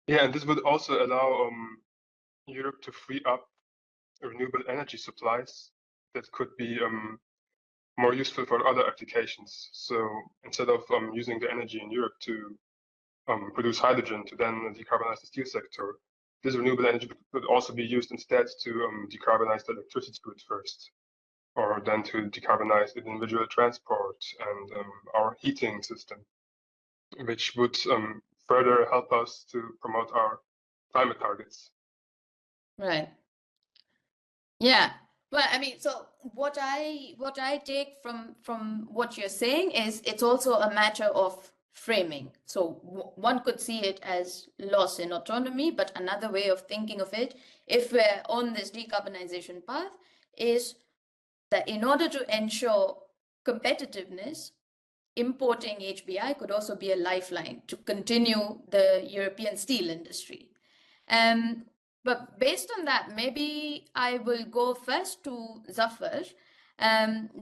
Yeah, and this would also allow Europe to free up renewable energy supplies that could be more useful for other applications. So instead of using the energy in Europe to produce hydrogen to then decarbonize the steel sector, this renewable energy could also be used instead to decarbonize the electricity grid first, or then to decarbonize the individual transport and our heating system, which would further help us to promote our climate targets. Right. Yeah. Well, I mean, so what I take from what you're saying is it's also a matter of framing. So one could see it as loss in autonomy, but another way of thinking of it, if we're on this decarbonization path, is that in order to ensure competitiveness, importing HBI could also be a lifeline to continue the European steel industry. But based on that, maybe I will go first to Zafar.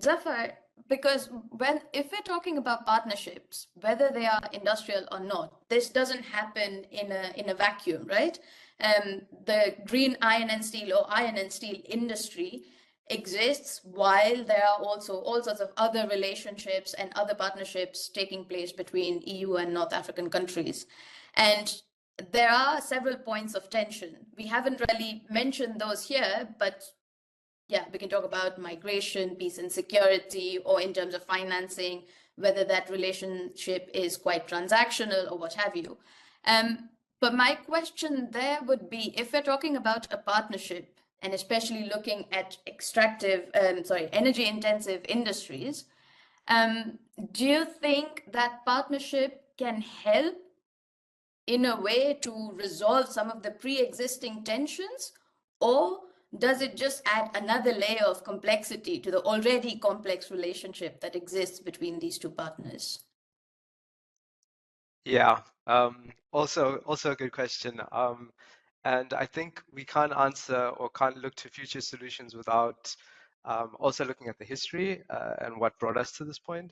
Zafar, because if we're talking about partnerships, whether they are industrial or not, this doesn't happen in a vacuum, right? The green iron and steel or iron and steel industry exists while there are also all sorts of other relationships and other partnerships taking place between EU and North African countries. And there are several points of tension. We haven't really mentioned those here, but yeah, we can talk about migration, peace and security, or in terms of financing, whether that relationship is quite transactional or what have you. But my question there would be, if we're talking about a partnership, and especially looking at energy intensive industries, do you think that partnership can help in a way to resolve some of the pre-existing tensions, or does it just add another layer of complexity to the already complex relationship that exists between these two partners? Yeah, also a good question. And I think we can't answer or can't look to future solutions without also looking at the history and what brought us to this point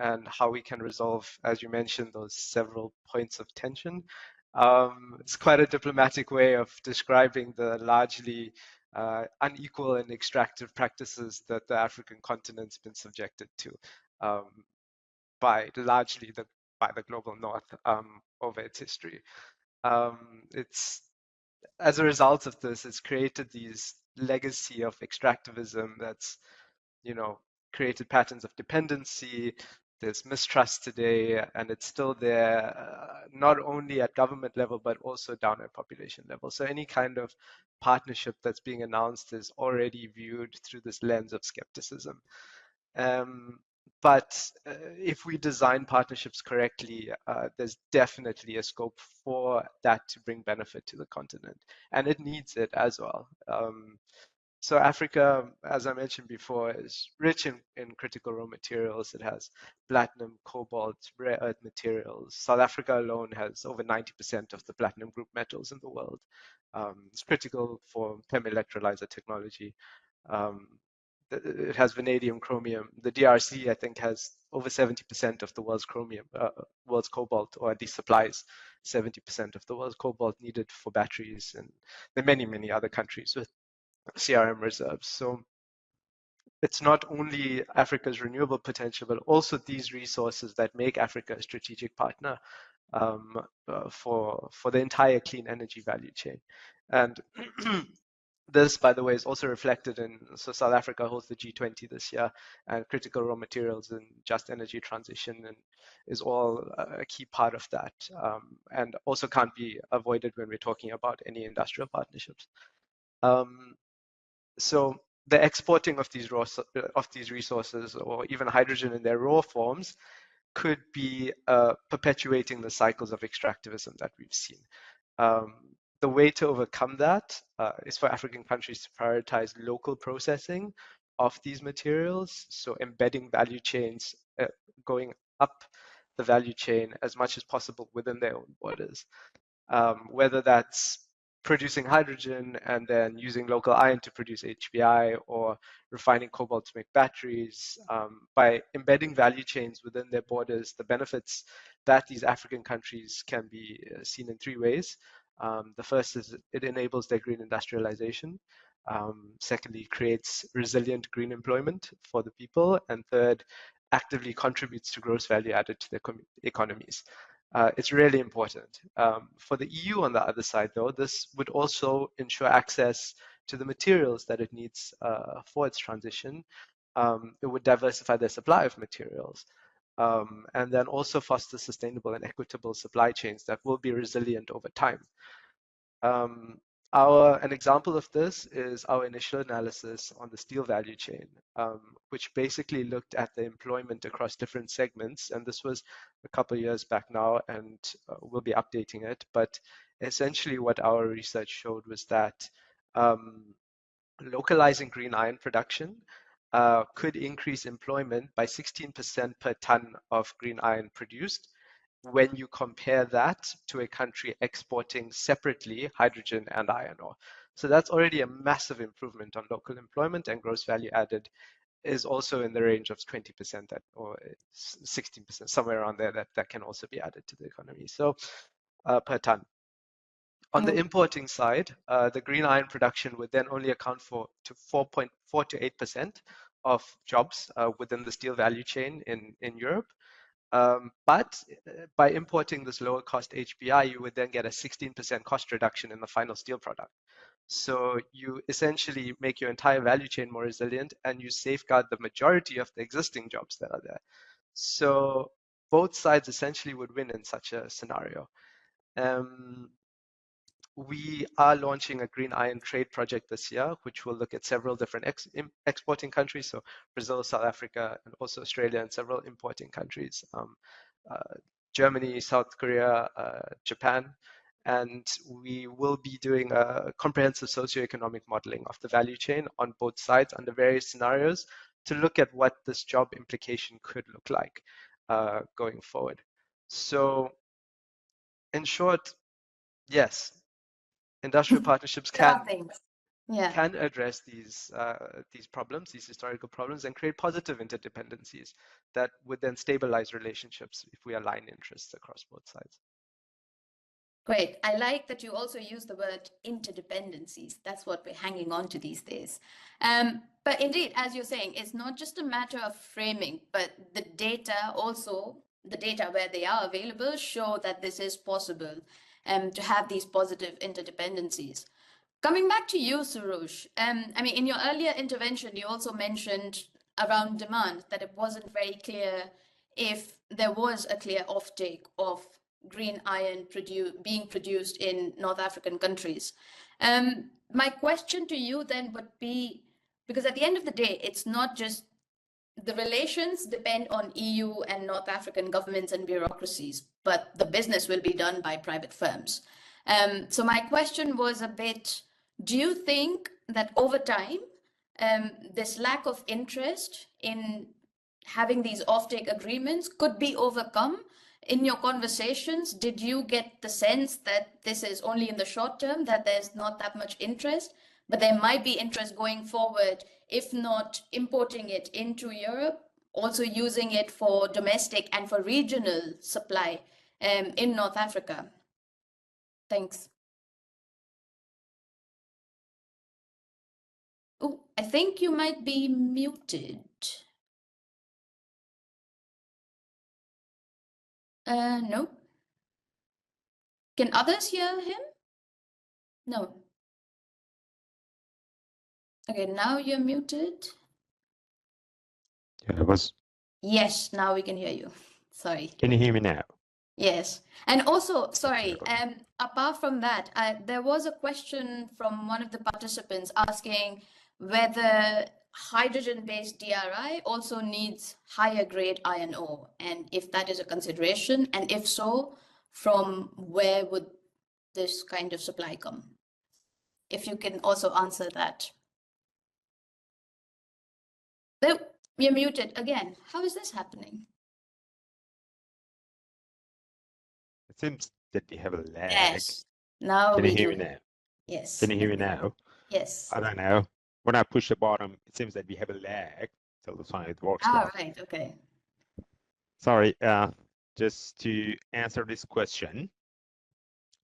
and how we can resolve, as you mentioned, those several points of tension. It's quite a diplomatic way of describing the largely unequal and extractive practices that the African continent's been subjected to by the global north over its history. It's as a result of this, it's created these legacy of extractivism that's, created patterns of dependency. There's mistrust today, and it's still there, not only at government level, but also down at population level. So any kind of partnership that's being announced is already viewed through this lens of skepticism. But if we design partnerships correctly, there's definitely a scope for that to bring benefit to the continent, and it needs it as well. So Africa, as I mentioned before, is rich in critical raw materials. It has platinum, cobalt, rare earth materials. South Africa alone has over 90% of the platinum group metals in the world. It's critical for thermoelectrolyzer technology. It has vanadium, chromium. The DRC, I think, has over 70% of the world's world's cobalt, or at least supplies 70% of the world's cobalt needed for batteries. And there are many, many other countries with CRM reserves. So it's not only Africa's renewable potential, but also these resources that make Africa a strategic partner for the entire clean energy value chain. And this, by the way, is also reflected in, so South Africa holds the G20 this year, and critical raw materials and just energy transition and is all a key part of that, and also can't be avoided when we're talking about any industrial partnerships. So the exporting of these resources, or even hydrogen in their raw forms, could be perpetuating the cycles of extractivism that we've seen. The way to overcome that is for African countries to prioritize local processing of these materials, so embedding value chains, going up the value chain as much as possible within their own borders, whether that's producing hydrogen and then using local iron to produce HBI, or refining cobalt to make batteries. By embedding value chains within their borders, the benefits that these African countries can be seen in three ways. The first is it enables their green industrialization. Secondly, creates resilient green employment for the people. And third, actively contributes to gross value added to their economies. It's really important. For the EU on the other side, though, this would also ensure access to the materials that it needs for its transition. It would diversify their supply of materials, and then also foster sustainable and equitable supply chains that will be resilient over time. An example of this is our initial analysis on the steel value chain, which basically looked at the employment across different segments. And this was a couple of years back now, and we'll be updating it. But essentially what our research showed was that localizing green iron production could increase employment by 16% per ton of green iron produced, when you compare that to a country exporting separately hydrogen and iron ore. So that's already a massive improvement on local employment, and gross value added is also in the range of 20% or 16%, somewhere around there, that can also be added to the economy. So per ton. On the importing side, the green iron production would then only account for 4.4 to 8% of jobs within the steel value chain in Europe. But by importing this lower cost HBI, you would then get a 16% cost reduction in the final steel product. So you essentially make your entire value chain more resilient, and you safeguard the majority of the existing jobs that are there. So both sides essentially would win in such a scenario. We are launching a green iron trade project this year, which will look at several different exporting countries, so Brazil, South Africa, and also Australia, and several importing countries, Germany, South Korea, Japan. And we will be doing a comprehensive socioeconomic modeling of the value chain on both sides under various scenarios to look at what this job implication could look like going forward. So in short, yes, industrial partnerships can address these problems, these historical problems, and create positive interdependencies that would then stabilize relationships if we align interests across both sides. Great. I like that you also use the word interdependencies. That's what we're hanging on to these days. But indeed, as you're saying, it's not just a matter of framing, but the data also, the data where they are available, show that this is possible to have these positive interdependencies. Coming back to you, Surush, I mean, in your earlier intervention, you also mentioned around demand that it wasn't very clear if there was a clear offtake of green iron being produced in North African countries. My question to you then would be, because at the end of the day, it's not just the relations depend on EU and North African governments and bureaucracies, but the business will be done by private firms. So my question was a bit, do you think that over time, this lack of interest in having these offtake agreements could be overcome? In your conversations, did you get the sense that this is only in the short term, that there's not that much interest, but there might be interest going forward, if not importing it into Europe, also using it for domestic and for regional supply in North Africa? Thanks. Oh, I think you might be muted. No. Can others hear him? No. Okay, now you're muted. Yeah, it was. Yes, now we can hear you. Sorry. Can you hear me now? Yes. And also, sorry, Terrible. apart from that, there was a question from one of the participants asking whether hydrogen-based DRI also needs higher grade iron ore, and if that is a consideration, and if so, from where would this kind of supply come? If you can also answer that. Oh, you're muted again. How is this happening? It seems that we have a lag. Yes. Now Can we you hear do. me now? Yes. Can you hear me now? Yes. I don't know. When I push the bottom, it seems that we have a lag till the time it works Ah, well. right. Okay. Sorry, just to answer this question.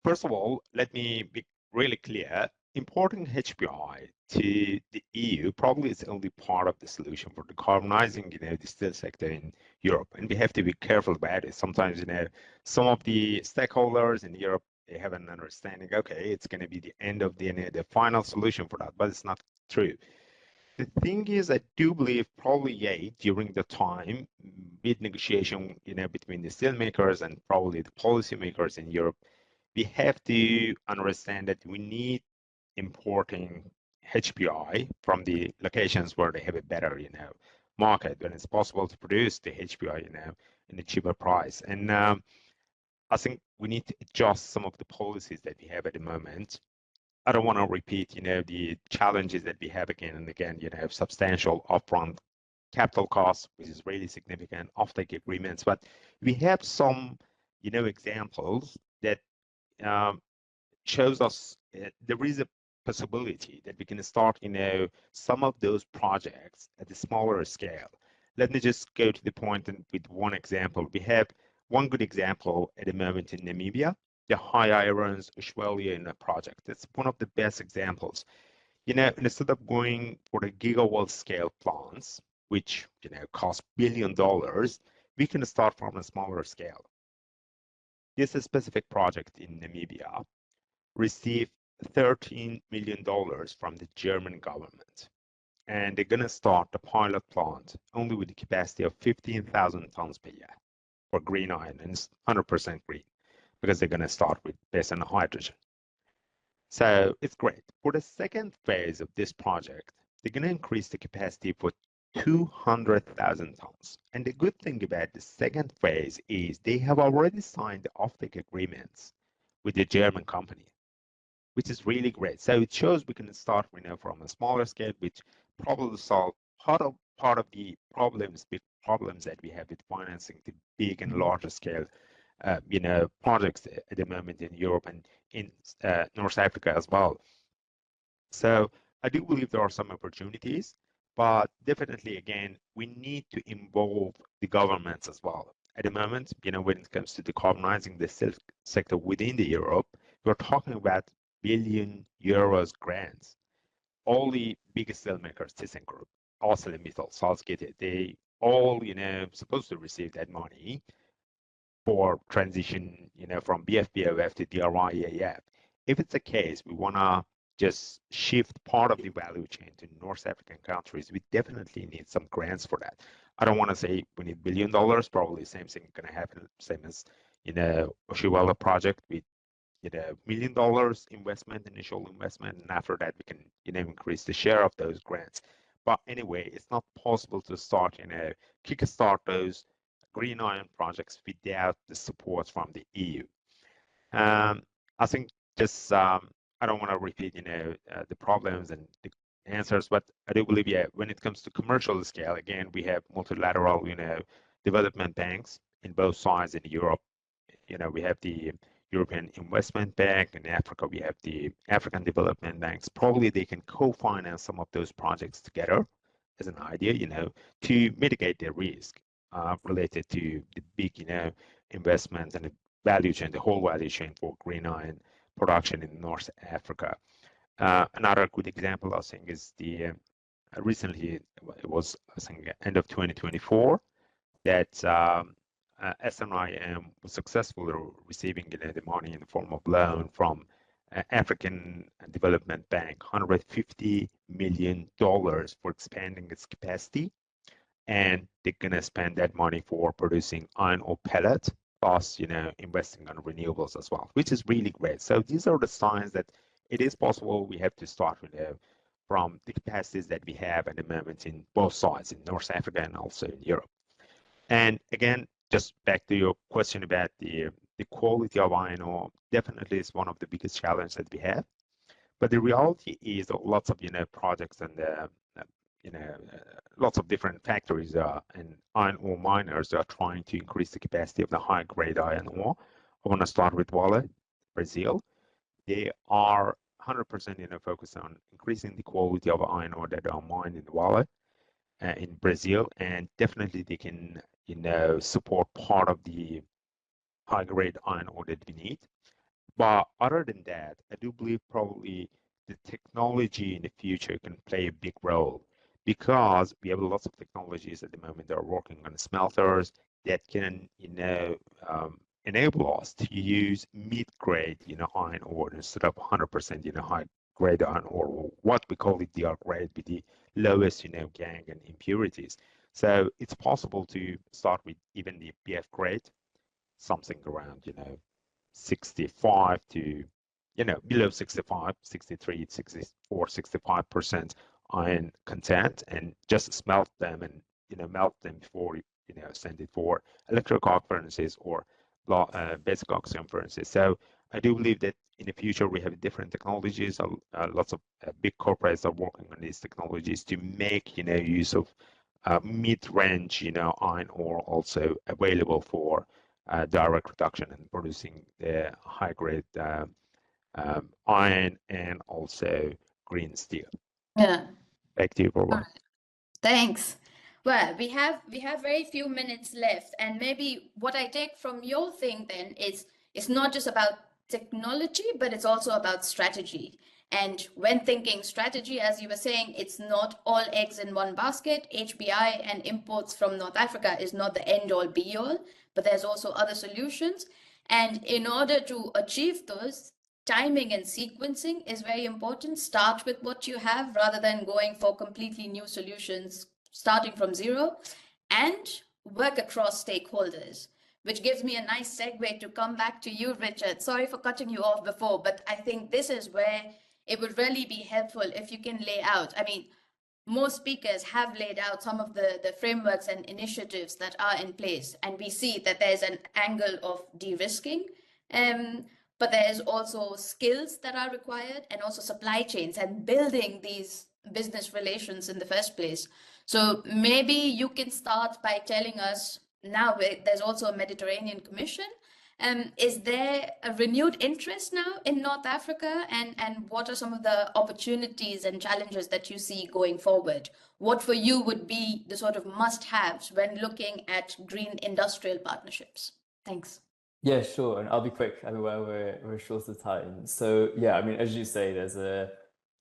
First of all, let me be really clear. Importing HBI to the EU probably is only part of the solution for decarbonizing, the steel sector in Europe, and we have to be careful about it. Sometimes, some of the stakeholders in Europe, they have an understanding. Okay, it's going to be the end of the final solution for that, but it's not true. The thing is, I do believe probably, during the time with negotiation, between the steelmakers and probably the policymakers in Europe, we have to understand that we need importing HBI from the locations where they have a better, market, when it's possible to produce the HBI, in a cheaper price. And I think we need to adjust some of the policies that we have at the moment. I don't want to repeat, the challenges that we have again and again, substantial upfront capital costs, which is really significant, offtake agreements. But we have some, examples that shows us there is a possibility that we can start, some of those projects at a smaller scale. Let me just go to the point and with one example. We have one good example at the moment in Namibia, the High Irons Ushwelia project. That's one of the best examples. Instead of going for the gigawatt scale plants, which cost $1 billion, we can start from a smaller scale. This specific project in Namibia received $13 million from the German government. And they're going to start the pilot plant only with the capacity of 15,000 tons per year for green iron, and it's 100% green because they're going to start with based on hydrogen. So it's great. For the second phase of this project, they're going to increase the capacity for 200,000 tons. And the good thing about the second phase is they have already signed the offtake agreements with the German company, which is really great. So it shows we can start, from a smaller scale, which probably solve part of the big problems that we have with financing the big and larger scale, projects at the moment in Europe and in North Africa as well. So I do believe there are some opportunities, but definitely, again, we need to involve the governments as well. At the moment, when it comes to decarbonizing the steel sector within the Europe, we're talking about billion euros grants. All the biggest steel makers, ThyssenKrupp, ArcelorMittal, Salzgitter, they all, supposed to receive that money for transition, from BF-BOF to DRI-EAF. If it's the case, we want to just shift part of the value chain to North African countries. We definitely need some grants for that. I don't want to say we need $1 billion. Probably the same thing going to happen, same as Ushwelia project with $1 million investment, initial investment, and after that we can increase the share of those grants. But anyway, it's not possible to start kickstart those green iron projects without the support from the EU. I think just I don't want to repeat the problems and the answers, but I do believe when it comes to commercial scale, again we have multilateral development banks in both sides in Europe. We have the European Investment Bank. In Africa, we have the African Development Banks. Probably they can co-finance some of those projects together as an idea, to mitigate the risk related to the big, investments and the value chain, the whole value chain for green iron production in North Africa. Another good example, I think, is the recently, it was, I think, end of 2024, that SNIM was successfully receiving the money in the form of loan from African Development Bank, $150 million for expanding its capacity. And they're going to spend that money for producing iron ore pellet, plus, investing on renewables as well, which is really great. So these are the signs that it is possible. We have to start with from the capacities that we have at the moment in both sides, in North Africa and also in Europe. And again, just back to your question about the quality of iron ore, definitely is one of the biggest challenges that we have. But the reality is that lots of projects and lots of different factories and iron ore miners are trying to increase the capacity of the high-grade iron ore. I want to start with Vale, Brazil. They are 100% focused on increasing the quality of iron ore that are mined in Vale in Brazil, and definitely they can support part of the high-grade iron ore that we need. But other than that, I do believe probably the technology in the future can play a big role, because we have lots of technologies at the moment that are working on smelters that can enable us to use mid-grade iron ore instead of 100% high-grade iron ore, what we call it DR grade, with the lowest gangue and impurities. So it's possible to start with even the BF grade, something around 65 to below 65, 63, 64, 65% iron content, and just smelt them and melt them before send it for electric arc furnaces or basic oxygen furnaces. So I do believe that in the future we have different technologies. Lots of big corporates are working on these technologies to make use of mid-range iron ore also available for direct reduction and producing the high-grade iron and also green steel. Yeah. Back to you, Barbara. Thanks. Well, we have very few minutes left, and maybe what I take from your thing then is it's not just about technology, but it's also about strategy. And when thinking strategy, as you were saying, it's not all eggs in one basket. HBI and imports from North Africa is not the end all be all, but there's also other solutions. And in order to achieve those, timing and sequencing is very important. Start with what you have rather than going for completely new solutions, starting from zero, and work across stakeholders, which gives me a nice segue to come back to you, Richard. Sorry for cutting you off before, but I think this is where it would really be helpful if you can lay out. I mean, most speakers have laid out some of the frameworks and initiatives that are in place, and we see that there's an angle of de-risking, but there's also skills that are required, and also supply chains and building these business relations in the first place. So maybe you can start by telling us, now there's also a Mediterranean Commission. Is there a renewed interest now in North Africa, and what are some of the opportunities and challenges that you see going forward? What for you would be the sort of must-haves when looking at green industrial partnerships? Thanks. Yeah, sure, and I'll be quick. I mean, we're short of time. So yeah, I mean, as you say, there's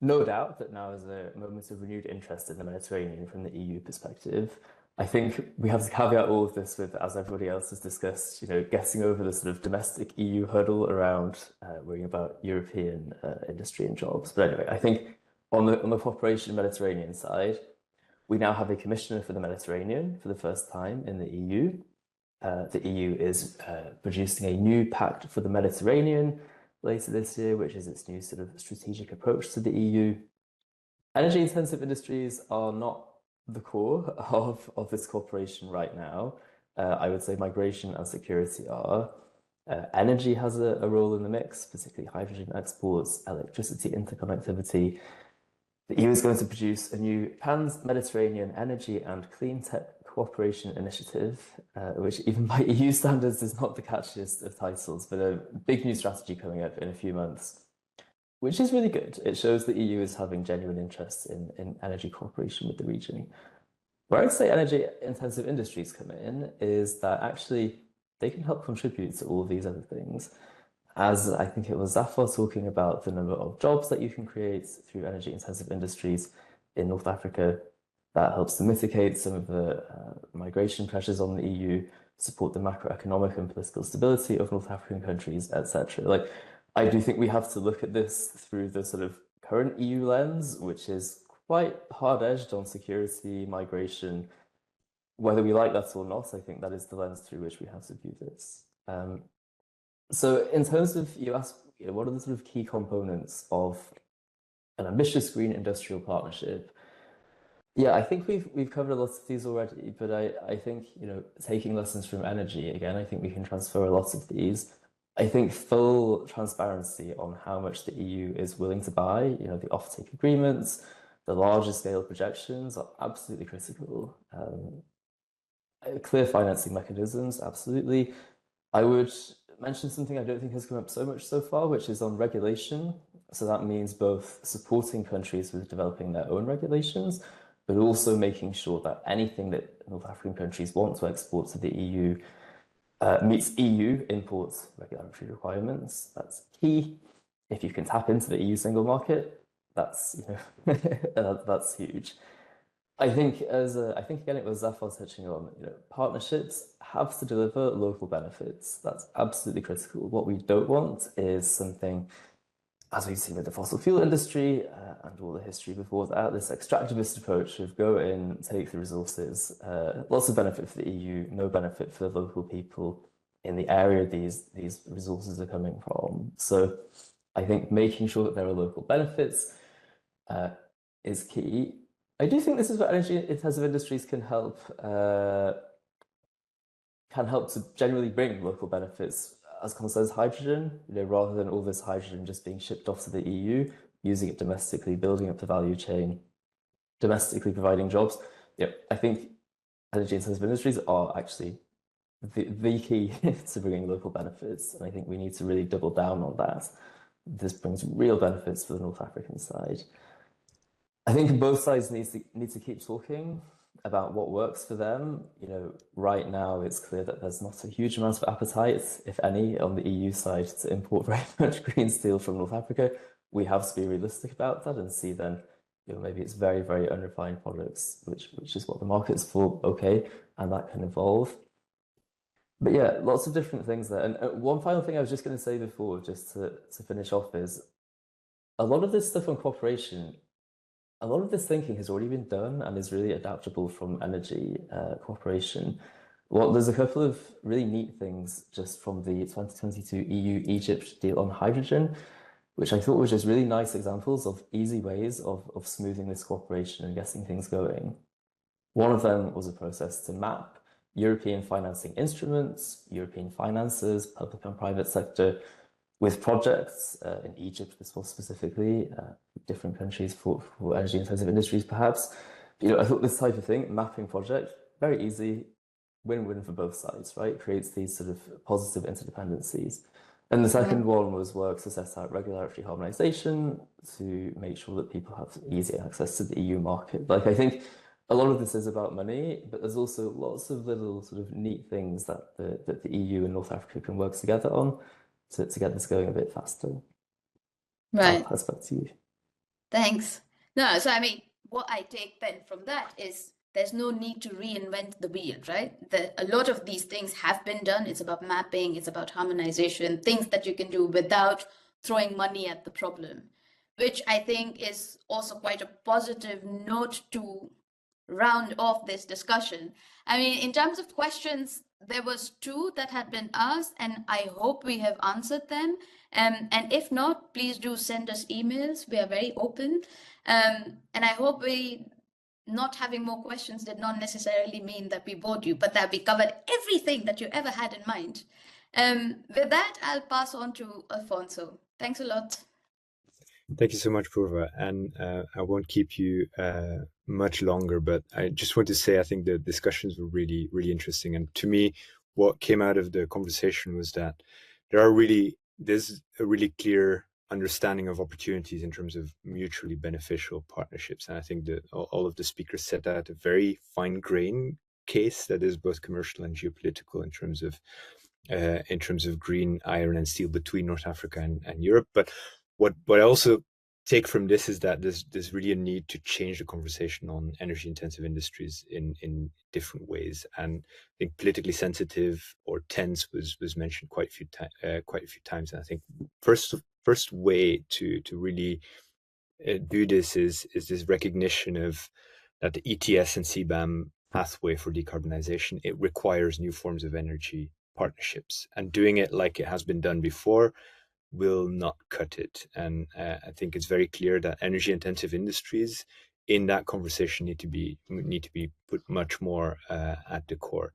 no doubt that now is a moment of renewed interest in the Mediterranean from the EU perspective. I think we have to caveat all of this with, as everybody else has discussed, getting over the sort of domestic EU hurdle around worrying about European industry and jobs. But anyway, I think on the cooperation Mediterranean side, we now have a commissioner for the Mediterranean for the first time in the EU. The EU is producing a new pact for the Mediterranean later this year, which is its new sort of strategic approach to the EU. Energy-intensive industries are not the core of this cooperation right now. I would say migration and security are. Energy has a role in the mix, particularly hydrogen exports, electricity interconnectivity. The EU is going to produce a new Pan-Mediterranean Energy and Clean Tech Cooperation Initiative, which even by EU standards is not the catchiest of titles, but a big new strategy coming up in a few months, which is really good. It shows the EU is having genuine interest in energy cooperation with the region. Where I'd say energy-intensive industries come in is that actually they can help contribute to all of these other things. As I think it was Zafar talking about the number of jobs that you can create through energy-intensive industries in North Africa, that helps to mitigate some of the migration pressures on the EU. support the macroeconomic and political stability of North African countries, etc. Like, I do think we have to look at this through the sort of current EU lens, which is quite hard-edged on security, migration. Whether we like that or not, I think that is the lens through which we have to view this. So in terms of, you asked, what are the sort of key components of an ambitious green industrial partnership? Yeah, I think we've covered a lot of these already, but I think, taking lessons from energy, again, I think we can transfer a lot of these. I think full transparency on how much the EU is willing to buy, the offtake agreements, the larger scale projections are absolutely critical. Clear financing mechanisms, absolutely. I would mention something I don't think has come up so much so far, which is on regulation. So that means both supporting countries with developing their own regulations, but also making sure that anything that North African countries want to export to the EU meets EU import regulatory requirements. That's key. If you can tap into the EU single market, that's that's huge. I think again it was Zafar touching on, partnerships have to deliver local benefits. That's absolutely critical. What we don't want is something, as we've seen with the fossil fuel industry and all the history before that, this extractivist approach of go in, take the resources, lots of benefit for the EU, no benefit for the local people in the area these resources are coming from. So I think making sure that there are local benefits is key. I do think this is where energy-intensive industries can help to generally bring local benefits, as concerns hydrogen, rather than all this hydrogen just being shipped off to the EU, using it domestically, building up the value chain, domestically providing jobs. I think energy-intensive industries are actually the key to bringing local benefits, and I think we need to really double down on that. This brings real benefits for the North African side. I think both sides need to keep talking about what works for them. Right now it's clear that there's not a huge amount of appetite, if any, on the EU side to import very much green steel from North Africa. We have to be realistic about that and see then, maybe it's very, very unrefined products, which is what the market's for, okay, and that can evolve. But yeah, lots of different things there. And one final thing I was just going to say before, just to finish off, is a lot of this stuff on cooperation, a lot of this thinking has already been done and is really adaptable from energy cooperation. Well, there's a couple of really neat things just from the 2022 EU-Egypt deal on hydrogen, which I thought were just really nice examples of easy ways of smoothing this cooperation and getting things going. One of them was a process to map European financing instruments, European finances, public and private sector, with projects in Egypt, this was specifically, different countries for energy-intensive industries, perhaps. But, I thought this type of thing, mapping project, very easy, win-win for both sides, right? Creates these sort of positive interdependencies. And the second one was work to set out regulatory harmonization to make sure that people have easy access to the EU market. Like, I think a lot of this is about money, but there's also lots of little sort of neat things that the EU and North Africa can work together on to get this going a bit faster. Right. I'll pass back to you. Thanks. No, so I mean, what I take then from that is there's no need to reinvent the wheel, right? A lot of these things have been done. It's about mapping, it's about harmonization, things that you can do without throwing money at the problem, which I think is also quite a positive note to round off this discussion. I mean, in terms of questions, there was 2 that had been asked, and I hope we have answered them. And if not, please do send us emails. We are very open. And I hope we not having more questions did not necessarily mean that we bored you, but that we covered everything that you ever had in mind. With that, I'll pass on to Alfonso. Thanks a lot. Thank you so much, Purva. And I won't keep you much longer, but I just want to say I think the discussions were really, really interesting. And to me, what came out of the conversation was that there's a really clear understanding of opportunities in terms of mutually beneficial partnerships. And I think that all of the speakers set out a very fine-grained case that is both commercial and geopolitical in terms of green iron and steel between North Africa and Europe. But what I also take from this is that there's really a need to change the conversation on energy intensive industries in different ways. And I think politically sensitive or tense was mentioned quite a few times. And I think first way to really do this is this recognition of that the ETS and CBAM pathway for decarbonisation, it requires new forms of energy partnerships, and doing it like it has been done before will not cut it. And I think it's very clear that energy intensive industries in that conversation need to be put much more at the core.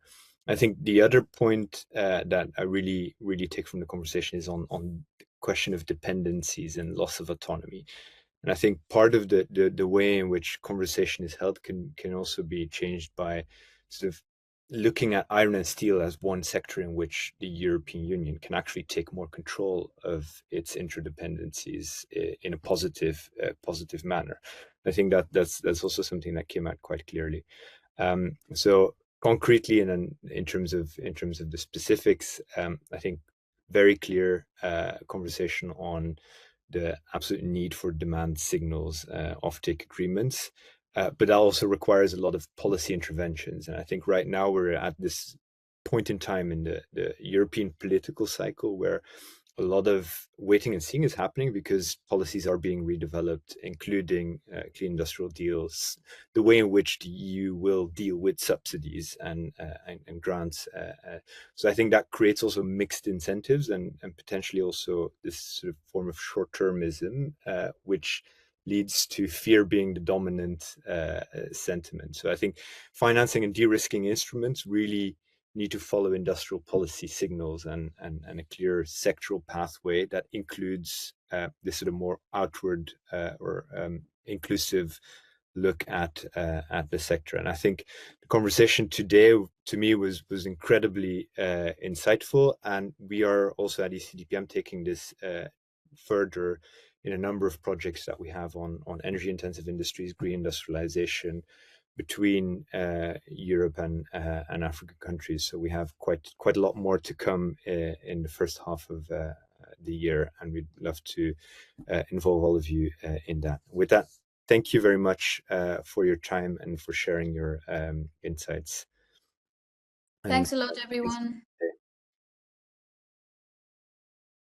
I think the other point that I really take from the conversation is on the question of dependencies and loss of autonomy. And I think part of the way in which conversation is held can also be changed by sort of looking at iron and steel as one sector in which the European Union can actually take more control of its interdependencies in a positive manner. I think that's also something that came out quite clearly. So concretely, and then in terms of the specifics, I think very clear conversation on the absolute need for demand signals, offtake agreements. But that also requires a lot of policy interventions. And I think right now we're at this point in time in the European political cycle where a lot of waiting and seeing is happening because policies are being redeveloped, including clean industrial deals, the way in which the EU will deal with subsidies and grants. So I think that creates also mixed incentives and potentially also this sort of form of short-termism, which leads to fear being the dominant sentiment. So I think financing and de-risking instruments really need to follow industrial policy signals and a clear sectoral pathway that includes this sort of more outward or inclusive look at the sector. And I think the conversation today to me was incredibly insightful, and we are also at ECDPM taking this further in a number of projects that we have on energy intensive industries, green industrialization, between Europe and African countries. So we have quite a lot more to come in the first half of the year, and we'd love to involve all of you in that. With that, thank you very much for your time and for sharing your insights. Thanks a lot, everyone.